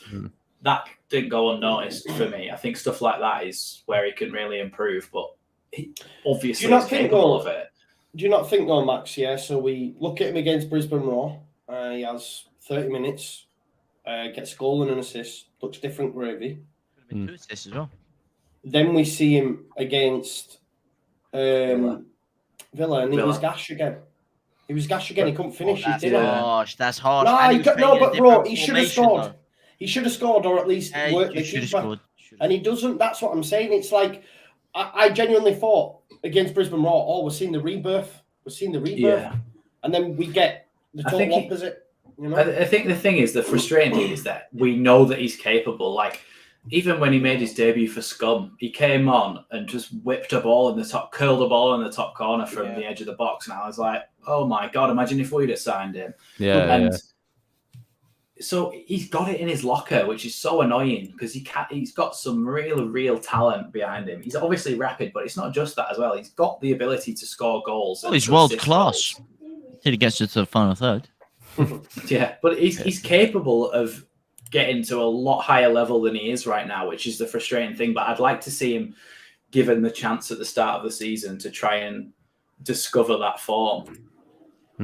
Speaker 4: that didn't go unnoticed for me. I think stuff like that is where he can really improve, but he obviously is capable of it.
Speaker 1: Do you not think, though, Max? Yeah, so we look at him against Brisbane Raw. He has 30 minutes, gets a goal and an assist, looks different gravy.
Speaker 2: 2 assists as well.
Speaker 1: Then we see him against Villa, and he was gash again. He couldn't finish.
Speaker 2: Gosh, that's harsh.
Speaker 1: No, but bro, he should have scored. Though. He should have scored, or at least worked the keeper. And he doesn't. That's what I'm saying. It's like I genuinely thought against Brisbane Roar, we're seeing the rebirth.
Speaker 4: Yeah.
Speaker 1: And then we get the total opposite. You know?
Speaker 4: I think the thing is, the frustrating thing is that we know that he's capable. Like, even when he made his debut for Scum, he came on and just whipped a ball in the top, curled a ball in the top corner from the edge of the box. And I was like, oh my God, imagine if we'd have signed him. So he's got it in his locker, which is so annoying because he's got some real talent behind him. He's obviously rapid, but it's not just that as well. He's got the ability to score goals.
Speaker 2: Well, he's world class. Till he gets to the final third.
Speaker 4: Yeah, but he's capable of getting to a lot higher level than he is right now, which is the frustrating thing. But I'd like to see him given the chance at the start of the season to try and discover that form.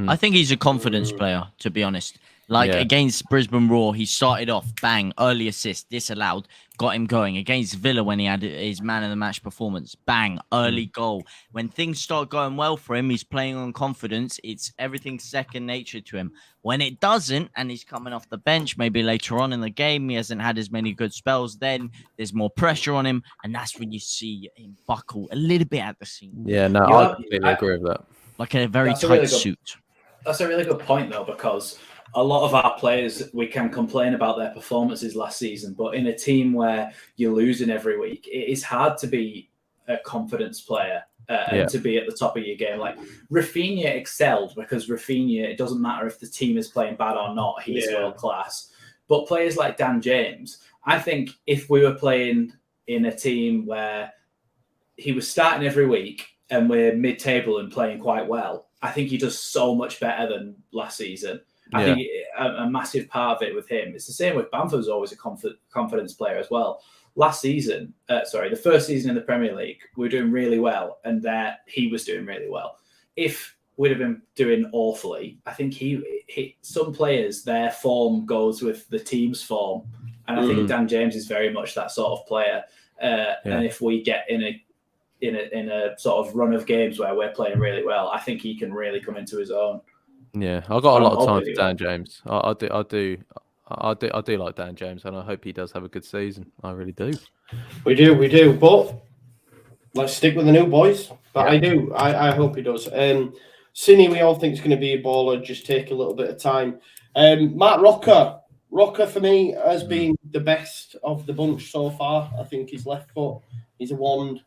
Speaker 2: I think he's a confidence player, to be honest. Like against Brisbane Roar, he started off, bang, early assist, disallowed, got him going. Against Villa, when he had his man of the match performance, bang, early goal. When things start going well for him, he's playing on confidence. It's everything second nature to him. When it doesn't, and he's coming off the bench, maybe later on in the game, he hasn't had as many good spells, then there's more pressure on him, and that's when you see him buckle a little bit at the seam.
Speaker 3: Yeah, no, I completely agree with that.
Speaker 2: Like a very tight suit.
Speaker 4: That's a really good point, though, because a lot of our players, we can complain about their performances last season, but in a team where you're losing every week, it is hard to be a confidence player and to be at the top of your game. Like Rafinha excelled because Rafinha, it doesn't matter if the team is playing bad or not, he's world class. But players like Dan James, I think if we were playing in a team where he was starting every week and we're mid-table and playing quite well, I think he does so much better than last season. I think a massive part of it with him, it's the same with Bamford's always a confidence player as well. Last season, the first season in the Premier League, we were doing really well, and he was doing really well. If we'd have been doing awfully, I think some players, their form goes with the team's form, and I think Dan James is very much that sort of player. And if we get in a sort of run of games where we're playing really well, I think he can really come into his own.
Speaker 3: Yeah, I've got a lot of time for Dan James. I do like Dan James, and I hope he does have a good season. I really do.
Speaker 1: We do. But let's stick with the new boys. But I hope he does. Cine, we all think is going to be a baller. Just take a little bit of time. Matt Rocker for me has been the best of the bunch so far. I think his left foot, he's a wand.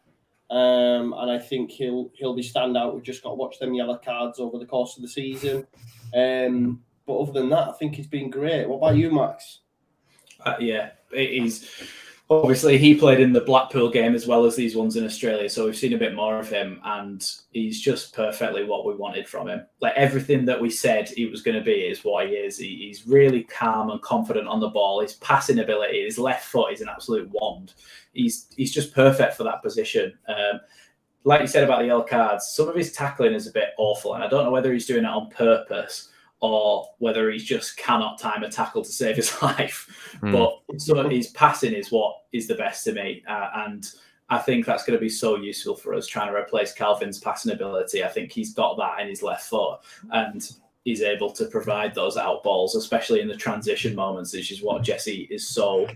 Speaker 1: And I think he'll be standout. We've just got to watch them yellow cards over the course of the season. But other than that, I think he's been great. What about you, Max?
Speaker 4: He's obviously he played in the Blackpool game as well as these ones in Australia, so we've seen a bit more of him, and he's just perfectly what we wanted from him. Like everything that we said he was going to be is what he is. He's really calm and confident on the ball. His passing ability, his left foot is an absolute wand. He's just perfect for that position. Like you said about the yellow cards, some of his tackling is a bit awful, and I don't know whether he's doing it on purpose or whether he just cannot time a tackle to save his life. But so his passing is what is the best to me. And I think that's going to be so useful for us trying to replace Calvin's passing ability. I think he's got that in his left foot and he's able to provide those out balls, especially in the transition moments, which is what Jesse is so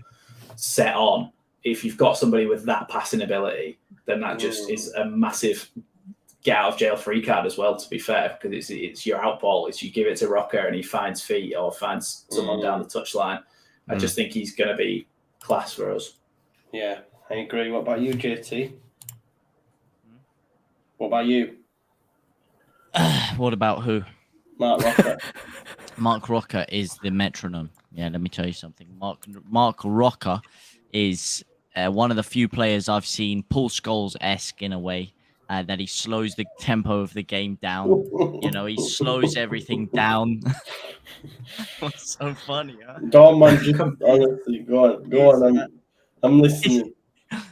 Speaker 4: set on. If you've got somebody with that passing ability, then that just is a massive get out of jail free card as well, to be fair, because it's your out ball. It's you give it to Rocker and he finds feet or finds someone down the touchline. I just think he's going to be class for us.
Speaker 1: Yeah, I agree. What about you, JT? What about you?
Speaker 2: What about who?
Speaker 1: Mark Rocker.
Speaker 2: Mark Rocker is the metronome. Yeah, let me tell you something. Mark Rocker is one of the few players I've seen Paul Scholes-esque in a way. That he slows the tempo of the game down. You know, he slows everything down. What's so funny, huh?
Speaker 1: Don't mind, honestly, go on. I'm listening.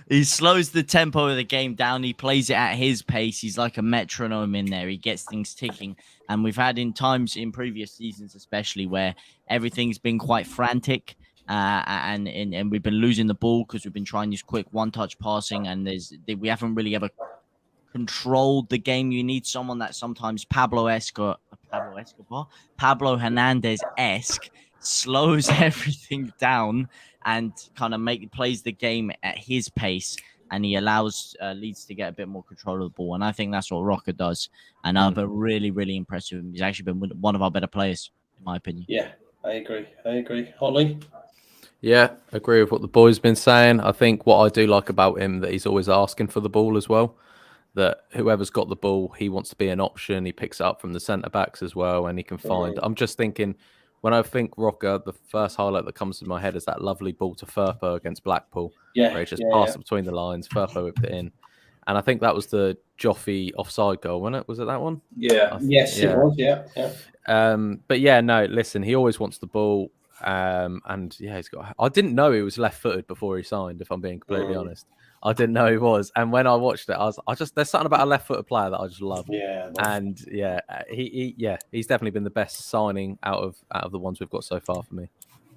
Speaker 2: He slows the tempo of the game down. He plays it at his pace. He's like a metronome in there. He gets things ticking. And we've had in times in previous seasons, especially where everything's been quite frantic. And we've been losing the ball because we've been trying this quick one-touch passing, and we haven't really ever controlled the game. You need someone that sometimes Pablo Hernandez-esque slows everything down and kind of plays the game at his pace. and he allows Leeds to get a bit more control of the ball. And I think that's what Rocker does. And I've been really, really impressed with him. He's actually been one of our better players, in my opinion.
Speaker 1: Yeah, I agree. Holly?
Speaker 3: Yeah, agree with what the boys been saying. I think what I do like about him that he's always asking for the ball as well. That whoever's got the ball, he wants to be an option. He picks it up from the centre backs as well, and he can find. I'm just thinking, when I think Rocker, the first highlight that comes to my head is that lovely ball to Firpo against Blackpool, where he just passed it between the lines. Firpo whipped it in, and I think that was the Joffy offside goal, wasn't it? Was it that one?
Speaker 4: Yeah.
Speaker 1: Yes, it was. Yeah.
Speaker 3: But yeah, no. Listen, he always wants the ball, and yeah, he's got. I didn't know he was left-footed before he signed. If I'm being completely honest. I didn't know he was, and when I watched it, there's something about a left-footed player that I just love.
Speaker 1: Yeah,
Speaker 3: and he's definitely been the best signing out of the ones we've got so far for me.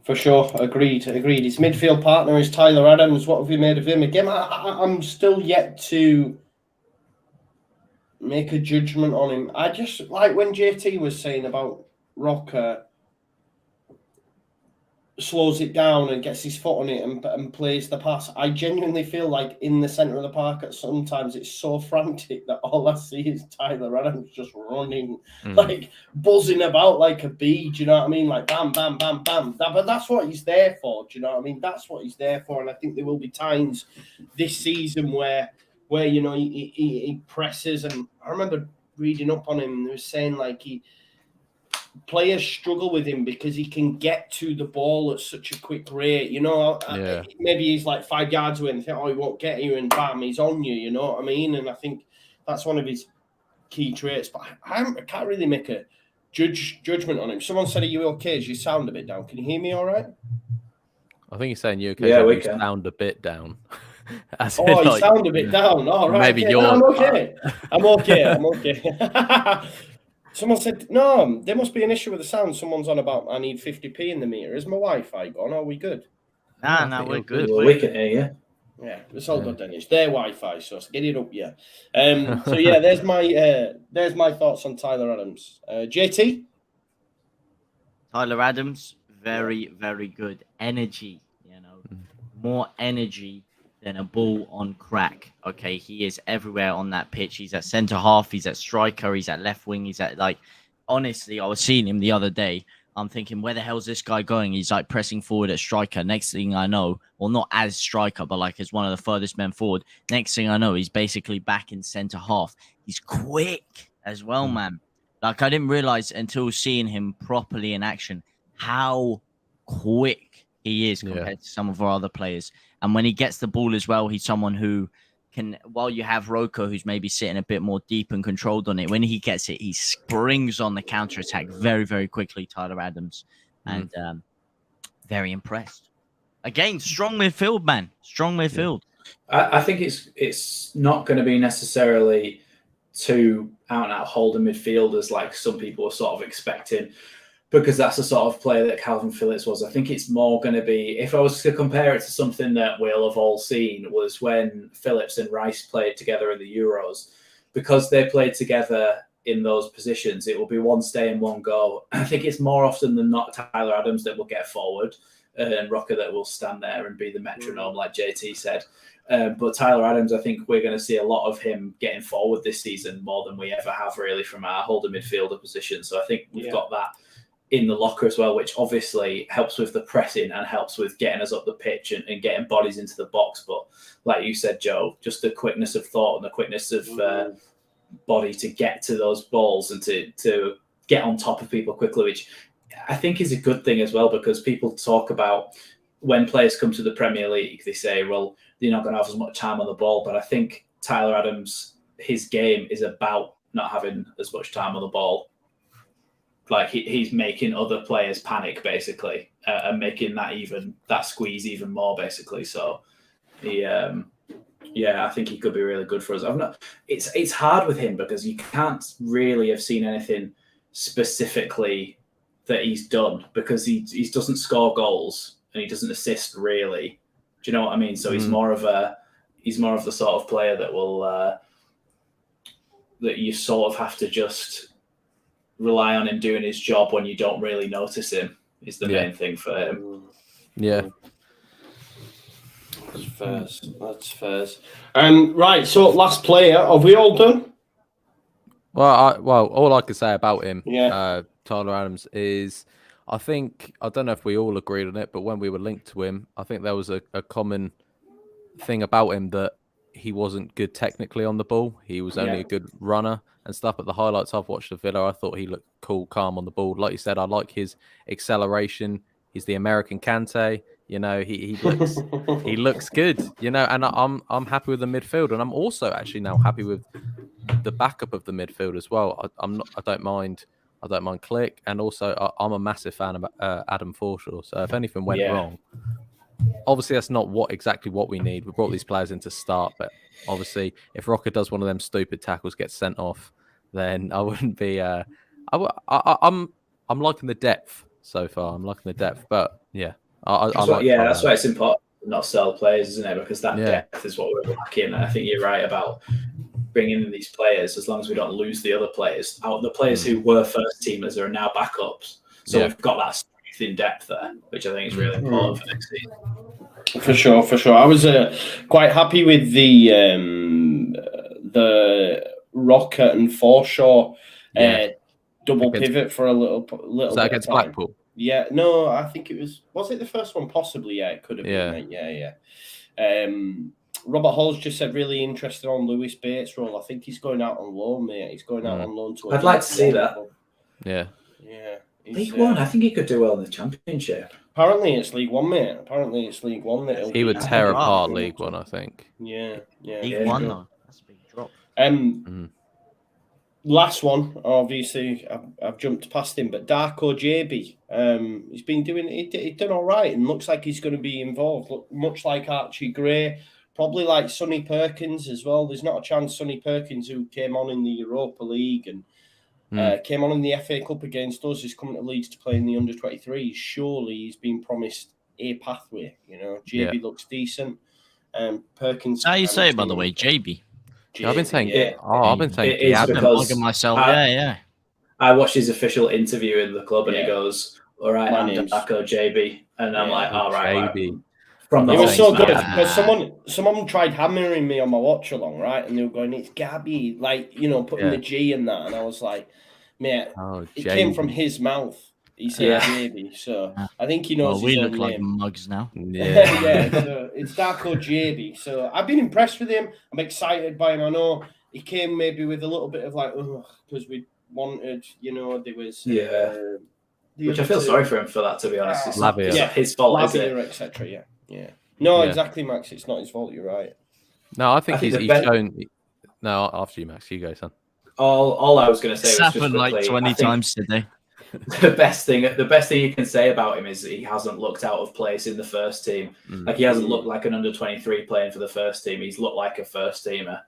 Speaker 1: For sure, agreed. His midfield partner is Tyler Adams. What have you made of him? Again, I'm still yet to make a judgment on him. I just like when JT was saying about Rocker slows it down and gets his foot on it and plays the pass. I genuinely feel like in the centre of the park at sometimes it's so frantic that all I see is Tyler Adams just running, like buzzing about like a bee. Do you know what I mean? Like bam, bam, bam, bam. But that's what he's there for. Do you know what I mean? That's what he's there for. And I think there will be times this season where you know he presses. And I remember reading up on him. They were saying like players struggle with him because he can get to the ball at such a quick rate. You know, maybe he's like 5 yards away and think, oh, he won't get you, and bam, he's on you. You know what I mean? And I think that's one of his key traits. But I can't really make a judgment on him. Someone said, "Are you okay? You sound a bit down. Can you hear me all right?"
Speaker 3: I think he's saying you okay.
Speaker 4: Yeah, we
Speaker 3: you
Speaker 4: can.
Speaker 3: Sound a bit down.
Speaker 1: You sound a bit down. All right.
Speaker 3: Maybe you're.
Speaker 1: No, I'm okay. I'm okay. Someone said, no, there must be an issue with the sound. Someone's on about, I need 50p in the meter. Is my Wi-Fi gone? Are we good?
Speaker 2: No, we're good.
Speaker 4: Well, we can hear you.
Speaker 1: Yeah, it's all good then. It's their Wi-Fi, so get it up, yeah. So yeah, there's my thoughts on Tyler Adams. JT?
Speaker 2: Tyler Adams, very, very good. Energy, you know, more energy than a ball on crack. Okay, he is everywhere on that pitch. He's at centre half, he's at striker, he's at left wing, he's at honestly, I was seeing him the other day. I'm thinking, where the hell's this guy going? He's like pressing forward at striker. Next thing I know, well, not as striker, but like as one of the furthest men forward. Next thing I know, he's basically back in centre half. He's quick as well, man. Like I didn't realize until seeing him properly in action how quick he is compared to some of our other players. And when he gets the ball as well, he's someone who can, while you have Roko, who's maybe sitting a bit more deep and controlled on it, when he gets it, he springs on the counter-attack very, very quickly, Tyler Adams. And very impressed. Again, strong midfield, man. Strong midfield.
Speaker 4: I think it's not going to be necessarily two out-and-out holding midfielders like some people are sort of expecting, because that's the sort of player that Calvin Phillips was. I think it's more going to be, if I was to compare it to something that we'll have all seen, was when Phillips and Rice played together in the Euros. Because they played together in those positions, it will be one stay and one go. I think it's more often than not Tyler Adams that will get forward and Rocker that will stand there and be the metronome, like JT said. But Tyler Adams, I think we're going to see a lot of him getting forward this season more than we ever have really from our holding midfielder position. So I think we've got that in the locker as well, which obviously helps with the pressing and helps with getting us up the pitch and getting bodies into the box. But like you said, Joe, just the quickness of thought and the quickness of body to get to those balls and to get on top of people quickly, which I think is a good thing as well, because people talk about when players come to the Premier League, they say, well, they're not going to have as much time on the ball. But I think Tyler Adams, his game is about not having as much time on the ball. Like he's making other players panic basically, and making that squeeze even more basically. So he, I think he could be really good for us. It's hard with him because you can't really have seen anything specifically that he's done, because he doesn't score goals and he doesn't assist really. Do you know what I mean? So he's more of the sort of player that will that you sort of have to just rely on him doing his job when you don't really notice him, is the main thing for him.
Speaker 3: Yeah.
Speaker 1: That's first. Right. So last player. Have we all done?
Speaker 3: Well, all I can say about him,
Speaker 1: Yeah.
Speaker 3: Tyler Adams, is I don't know if we all agreed on it, but when we were linked to him, I think there was a common thing about him that he wasn't good technically on the ball. He was only a good runner and stuff. But the highlights I've watched of Villa, I thought he looked cool, calm on the ball. Like you said, I like his acceleration. He's the American Kante. You know, he looks good. You know, and I'm happy with the midfield, and I'm also actually now happy with the backup of the midfield as well. I don't mind Click, and also I'm a massive fan of Adam Forshaw. So if anything went wrong, obviously that's not exactly what we need. We brought these players in to start, but obviously if Rocker does one of them stupid tackles, gets sent off, then I wouldn't be. I'm liking the depth so far. I'm liking the depth, but yeah,
Speaker 4: that's why it's important to not sell players, isn't it? Because that depth is what we're lacking. And I think you're right about bringing in these players. As long as we don't lose the other players, the players who were first teamers are now backups. So we've got that strength in depth there, which I think is really important for next season.
Speaker 1: For sure. I was quite happy with the Rocker and Forshaw double pivot for a little
Speaker 3: Was that
Speaker 1: bit
Speaker 3: against
Speaker 1: of time.
Speaker 3: Blackpool?
Speaker 1: Yeah, no, I think it was it the first one? Possibly, yeah, it could have been. Yeah. Robert Hall's just said really interested on Lewis Bates' role. I think he's going out on loan, mate. He's going out on loan to.
Speaker 4: I'd like to see that.
Speaker 1: Yeah.
Speaker 4: League One, I think he could do well in the Championship.
Speaker 1: Apparently it's League One, mate. Apparently it's League One.
Speaker 3: He would tear apart League One, I think.
Speaker 1: Yeah.
Speaker 2: League One, though. That's a big drop.
Speaker 1: Last one, obviously, I've jumped past him, but Darko JB, he's been doing. He done all right, and looks like he's going to be involved. Much like Archie Gray, probably like Sonny Perkins as well. There's not a chance Sonny Perkins, who came on in the Europa League and came on in the FA Cup against us, is coming to Leeds to play in the under-23. Surely he's been promised a pathway. You know, JB looks decent. Perkins.
Speaker 2: How you say it, by the way, JB?
Speaker 3: I've been saying it. I've been saying
Speaker 4: it. I've been
Speaker 2: bugging myself. I
Speaker 4: watched his official interview in the club, and he goes, "All right, I'm Darko JB," and I'm like, "All right."
Speaker 3: JB.
Speaker 4: From the
Speaker 1: it was so good because someone tried hammering me on my watch along, right? And they were going, "It's Gabby," like, you know, putting the G in that, and I was like, "Mate, it came from his mouth." He said JB, so I think he knows.
Speaker 2: We
Speaker 1: his
Speaker 2: look
Speaker 1: own
Speaker 2: like
Speaker 1: name.
Speaker 2: mugs now.
Speaker 1: Yeah. So it's Darko JB. So I've been impressed with him. I'm excited by him. I know he came maybe with a little bit of like, because we wanted, you know, there was
Speaker 4: which I feel sorry for him for that, to be honest. It's not his fault, is it?
Speaker 1: Etc. Yeah. No, exactly, Max. It's not his fault. You're right.
Speaker 3: No, I think he's shown. No, after you, Max. You go, son.
Speaker 4: All I was going to say
Speaker 2: it's
Speaker 4: was
Speaker 2: happened like 20 times today.
Speaker 4: The best thing you can say about him is that he hasn't looked out of place in the first team. Like, he hasn't looked like an under-23 playing for the first team. He's looked like a first teamer.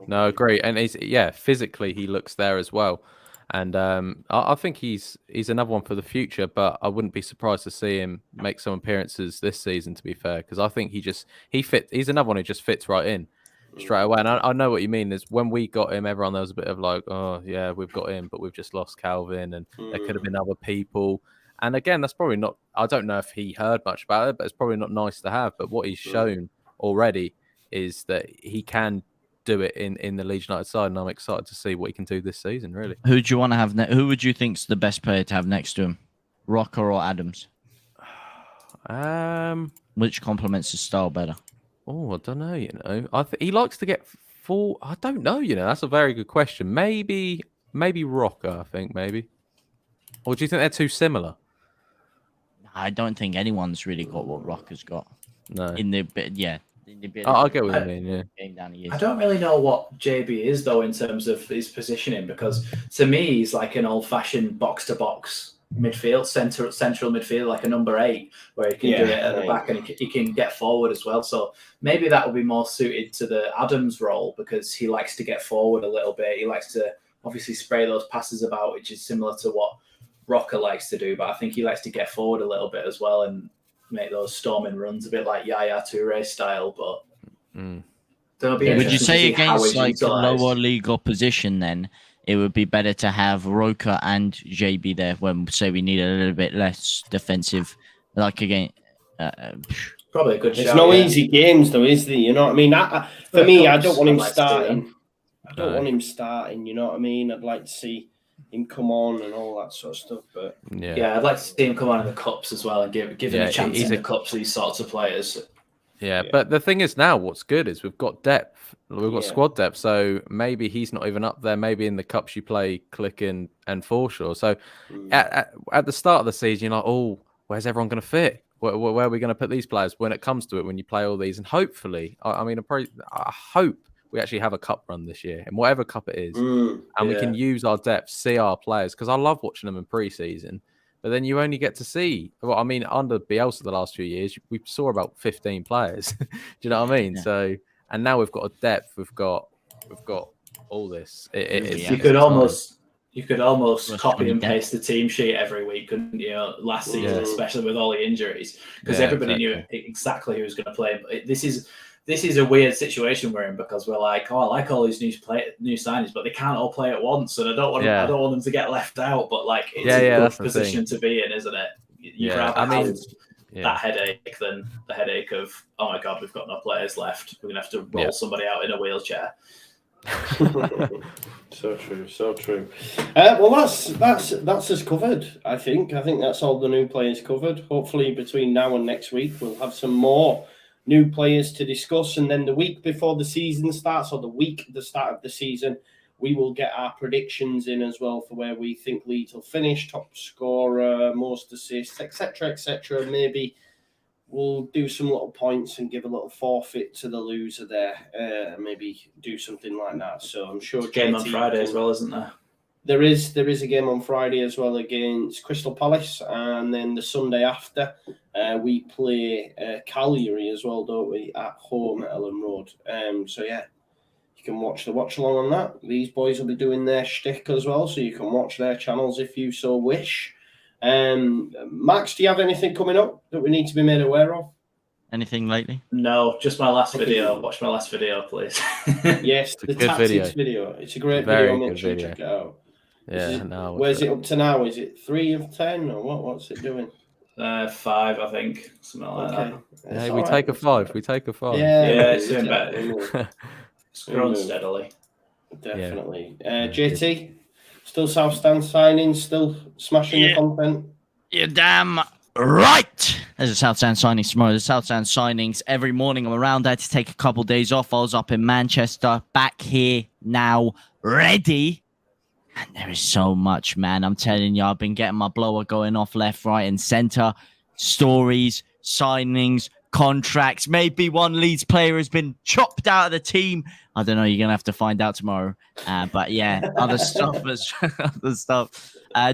Speaker 3: No, great. And physically he looks there as well. And I think he's another one for the future, but I wouldn't be surprised to see him make some appearances this season, to be fair, because I think he's another one who just fits right in straight away. And I know what you mean is when we got him, everyone, there was a bit of like, oh yeah, we've got him, but we've just lost Calvin, and there could have been other people. And again, that's probably not, I don't know if he heard much about it, but it's probably not nice to have. But what he's shown already is that he can do it in the Leeds United side, and I'm excited to see what he can do this season, really.
Speaker 2: Who do you want to have who would you think's the best player to have next to him? Rocker or Adams? Which complements his style better?
Speaker 3: Oh, I don't know, you know. He likes to get full. I don't know, you know. That's a very good question. Maybe Rocker, I think, maybe. Or do you think they're too similar?
Speaker 2: I don't think anyone's really got what Rocker's got.
Speaker 3: No.
Speaker 2: In the bit,
Speaker 3: I get what you mean, yeah.
Speaker 4: I don't really know what JB is, though, in terms of his positioning, because to me, he's like an old-fashioned box-to-box midfield, central midfield, like a number 8, where he can do it at the back, and he can get forward as well. So maybe that will be more suited to the Adams role, because he likes to get forward a little bit. He likes to obviously spray those passes about, which is similar to what Rocker likes to do, but I think he likes to get forward a little bit as well and make those storming runs, a bit like Yaya Toure style. But
Speaker 2: would you say against like lower league opposition, then it would be better to have Roker and JB there when, say, we need a little bit less defensive, like again,
Speaker 4: Probably a good
Speaker 1: There's
Speaker 4: shout.
Speaker 1: no
Speaker 4: yeah.
Speaker 1: easy games, though, is there? You know what I mean? For me, I don't want him starting. I don't
Speaker 3: No.
Speaker 1: want him starting. You know what I mean? I'd like to see him come on and all that sort of stuff. But
Speaker 4: yeah, I'd like to see him come on in the cups as well and give him a chance in the cups to these sorts of players.
Speaker 3: Yeah, but the thing is now, what's good is we've got depth. We've got squad depth, so maybe he's not even up there. Maybe in the cups you play Click and Forshaw. So at the start of the season, you're like, oh, where's everyone going to fit? Where are we going to put these players when it comes to it? When you play all these, and hopefully, I hope we actually have a cup run this year, in whatever cup it is, and we can use our depth, see our players, because I love watching them in pre-season. But then you only get to see, well, I mean, under Bielsa the last few years, we saw about 15 players. Do you know what I mean? Yeah. So, and now we've got a depth, we've got all this.
Speaker 4: You could almost copy and paste the team sheet every week, couldn't you? Last season, especially with all the injuries, because everybody knew exactly who was going to play. But this is a weird situation we're in, because we're like, oh, I like all these new signings, but they can't all play at once, and I don't want them to get left out. But like, it's a good position to be in, isn't it? You'd rather have that headache than the headache of, oh my god, we've got no players left. We're gonna have to roll somebody out in a wheelchair.
Speaker 1: So true. Well, that's us covered. I think that's all the new players covered. Hopefully, between now and next week, we'll have some more new players to discuss, and then the week before the season starts, or the start of the season, we will get our predictions in as well for where we think Leeds will finish, top scorer, most assists, etc. Maybe we'll do some little points and give a little forfeit to the loser there. Maybe do something like that. So I'm sure
Speaker 4: game on Friday as well, isn't there?
Speaker 1: There is a game on Friday as well against Crystal Palace, and then the Sunday after we play Cagliari as well, don't we, at home at Ellen Road. So yeah, you can watch the watch along on that. These boys will be doing their shtick as well, so you can watch their channels if you so wish. Max, do you have anything coming up that we need to be made aware of?
Speaker 2: Anything lately?
Speaker 4: No, just my last video. Watch my last video, please.
Speaker 1: Yes, the tactics video. It's a great video. Make sure you check it out.
Speaker 3: Yeah,
Speaker 1: where's it up to now? Is it 3 of 10 or what? What's it doing?
Speaker 4: 5, I think, something like that.
Speaker 3: Hey, we take a 5. We take a 5.
Speaker 4: Yeah, it's doing better. It's grown steadily.
Speaker 1: Definitely. JT, still South Stand signing, still smashing the content.
Speaker 2: You're damn right. There's a South Stand signing tomorrow. There's South Stand signings every morning. I'm around there to take a couple of days off. I was up in Manchester, back here now, ready. And there is so much, man. I'm telling you, I've been getting my blower going off left, right, and center. Stories, signings, contracts. Maybe one Leeds player has been chopped out of the team. I don't know. You're going to have to find out tomorrow. But yeah, other stuff.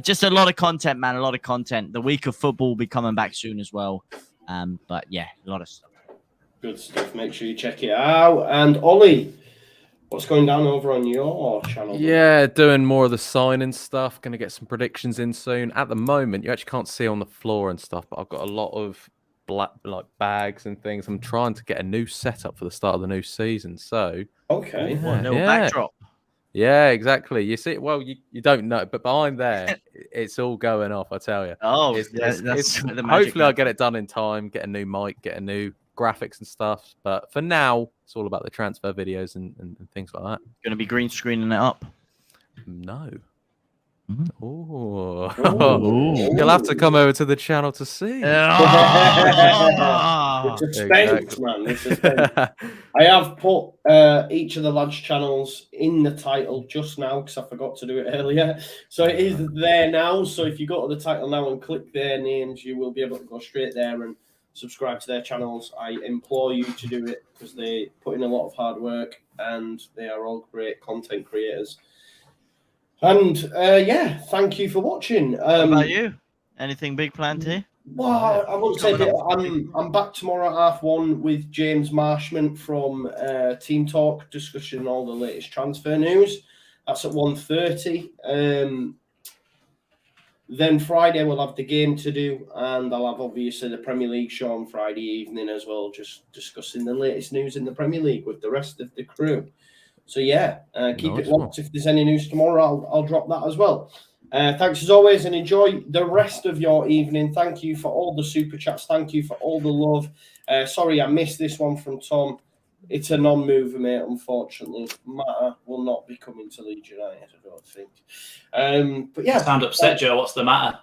Speaker 2: Just a lot of content, man. A lot of content. The week of football will be coming back soon as well. But yeah, a lot of stuff.
Speaker 1: Good stuff. Make sure you check it out. And Ollie, what's going down over on your channel?
Speaker 3: Yeah, doing more of the signing stuff. Going to get some predictions in soon. At the moment, you actually can't see on the floor and stuff, but I've got a lot of black bags and things. I'm trying to get a new setup for the start of the new season. So
Speaker 1: okay,
Speaker 2: backdrop.
Speaker 3: Yeah, exactly. You see, well, you don't know, but behind there, it's all going off. I tell you.
Speaker 2: Oh,
Speaker 3: hopefully, I'll get it done in time. Get a new mic, get a new graphics and stuff. But for now, it's all about the transfer videos and things like that.
Speaker 2: Going to be green screening it up?
Speaker 3: No. Oh, you'll have to come over to the channel to see.
Speaker 1: Suspense, man. I have put each of the lads' channels in the title just now because I forgot to do it earlier. So it is there now. So if you go to the title now and click their names, you will be able to go straight there and subscribe to their channels. I implore you to do it because they put in a lot of hard work and they are all great content creators. And thank you for watching.
Speaker 2: What about you? Anything big planned here?
Speaker 1: Well, I won't say that. I'm back tomorrow at 1:30 with James Marshman from Team Talk, discussing all the latest transfer news. That's at 1:30. Then Friday we'll have the game to do, and I'll have obviously the Premier League show on Friday evening as well, just discussing the latest news in the Premier League with the rest of the crew. So yeah, keep it locked. If there's any news tomorrow, I'll drop that as well. Thanks as always, and enjoy the rest of your evening. Thank you for all the super chats. Thank you for all the love. Sorry, I missed this one from Tom. It's a non-mover, mate, unfortunately. Matter will not be coming to Leeds United, I don't think. But yeah.
Speaker 4: Sound upset, Joe. What's the matter?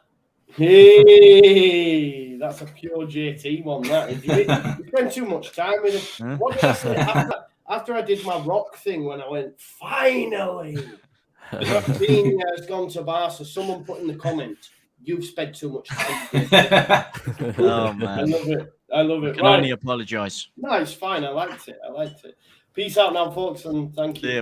Speaker 1: Hey, that's a pure JT one, that is. You spend too much time with him. What did I say? After I did my rock thing when I went, finally, Rafinha has gone to Barca. Someone put in the comment, you've spent too much time.
Speaker 2: Oh, man.
Speaker 1: I love it.
Speaker 2: I can only apologise.
Speaker 1: No, it's fine. I liked it. Peace out now, folks, and thank you.